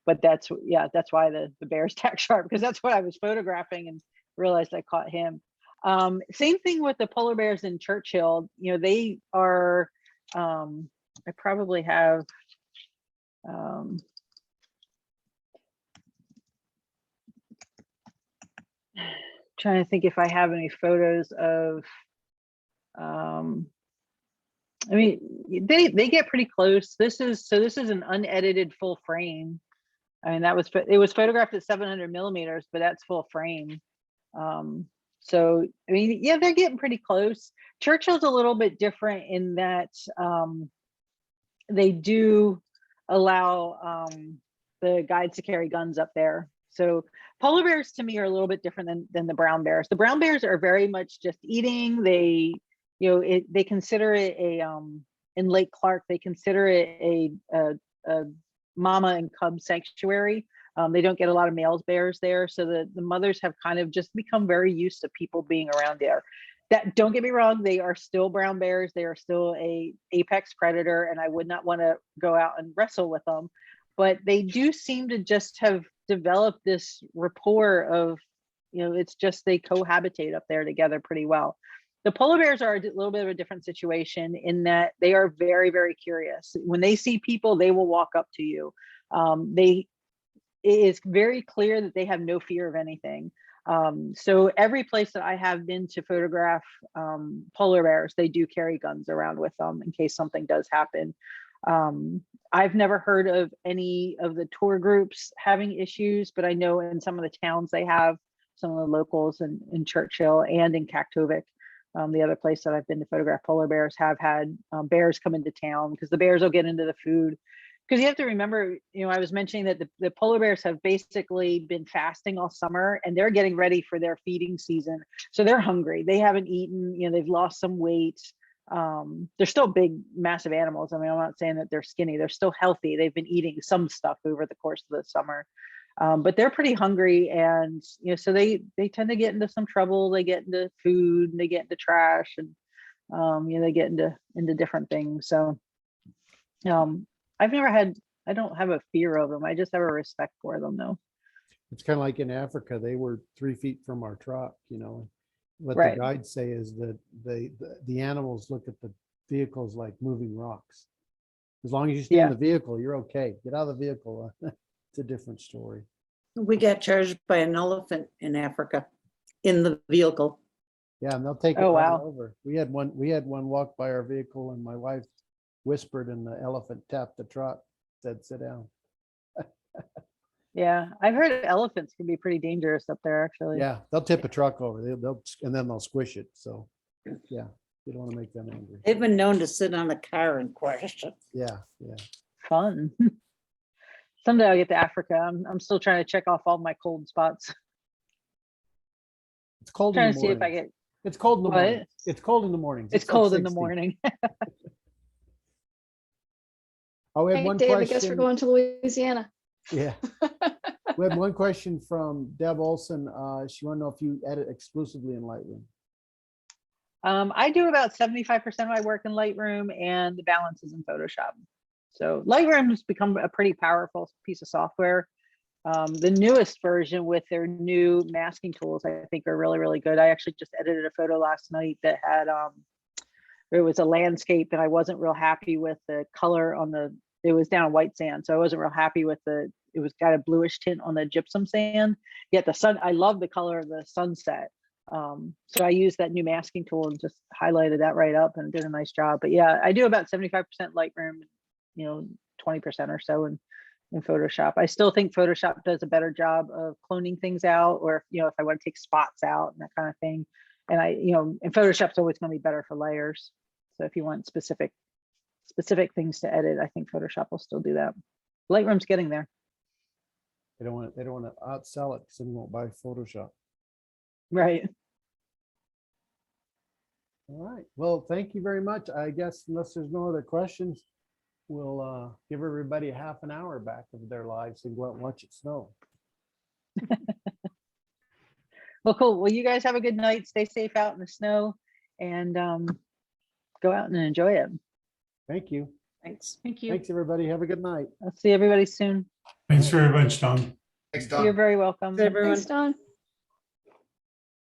but that's why the bear's tack sharp, because that's what I was photographing and realized I caught him. Same thing with the polar bears in Churchill. They are, I probably have, trying to think if I have any photos of, I mean, they get pretty close. This is an unedited full frame. I mean, it was photographed at 700 millimeters, but that's full frame. So, I mean, yeah, they're getting pretty close. Churchill's a little bit different in that they do allow the guides to carry guns up there. So polar bears to me are a little bit different than the brown bears. The brown bears are very much just eating. They, they consider it in Lake Clark, they consider it a mama and cub sanctuary. They don't get a lot of males bears there. So the mothers have kind of just become very used to people being around there. That, don't get me wrong, they are still brown bears. They are still a apex predator, and I would not want to go out and wrestle with them. But they do seem to just have developed this rapport of, it's just they cohabitate up there together pretty well. The polar bears are a little bit of a different situation in that they are very, very curious. When they see people, they will walk up to you. It is very clear that they have no fear of anything. So every place that I have been to photograph polar bears, they do carry guns around with them in case something does happen. I've never heard of any of the tour groups having issues, but I know in some of the towns they have, some of the locals in Churchill and in Kaktovik, the other place that I've been to photograph polar bears, have had bears come into town because the bears will get into the food. Because you have to remember, I was mentioning that the polar bears have basically been fasting all summer and they're getting ready for their feeding season. So they're hungry. They haven't eaten, they've lost some weight. They're still big, massive animals. I mean, I'm not saying that they're skinny. They're still healthy. They've been eating some stuff over the course of the summer. But they're pretty hungry, and so they tend to get into some trouble. They get into food, and they get into trash, and they get into different things. So I don't have a fear of them. I just have a respect for them, though. It's kind of like in Africa, they were 3 feet from our truck, What Right. the guides say is that the animals look at the vehicles like moving rocks. As long as you stay in the vehicle, you're okay. Get out of the vehicle. It's a different story. We got charged by an elephant in Africa in the vehicle. Yeah, and they'll take it Oh, right wow. over. We had one walk by our vehicle, and my wife whispered, and the elephant tapped the truck, said, "Sit down." Yeah, I've heard elephants can be pretty dangerous up there, actually. Yeah, they'll tip a truck over. And then they'll squish it. So, yeah, you don't want to make them angry. They've been known to sit on a car and crash it. Yeah. Fun. Someday I'll get to Africa. I'm still trying to check off all my cold spots. It's cold in Trying the to see if I morning. get. It's cold in the What? morning. It's cold in the morning. It's cold in the morning. Oh, we had Hey, one Dave, I question. guess we're going to Louisiana. Yeah. We had one question from Deb Olson. She wanted to know if you edit exclusively in Lightroom. I do about 75% of my work in Lightroom, and the balance is in Photoshop. So Lightroom has become a pretty powerful piece of software. The newest version with their new masking tools, I think, are really, really good. I actually just edited a photo last night that had it was a landscape, and I wasn't real happy with the color on it was down white sand, so I wasn't real happy with it was got a bluish tint on the gypsum sand, yet I love the color of the sunset. So I used that new masking tool and just highlighted that right up and did a nice job. But yeah, I do about 75% Lightroom, 20% or so in Photoshop. I still think Photoshop does a better job of cloning things out, or if I want to take spots out and that kind of thing. And and Photoshop's always going to be better for layers. So if you want specific things to edit, I think Photoshop will still do that. Lightroom's getting there. They don't want to outsell it because then you won't buy Photoshop. Right. All right. Well, thank you very much. I guess unless there's no other questions, we'll give everybody a half an hour back of their lives and go out and watch it snow. Well, cool. Well, you guys have a good night. Stay safe out in the snow, and go out and enjoy it. Thank you. Thanks. Thank you. Thanks, everybody. Have a good night. I'll see everybody soon. Thanks very much, Don. Thanks, Don. You're very welcome. Everyone. Thanks, Don.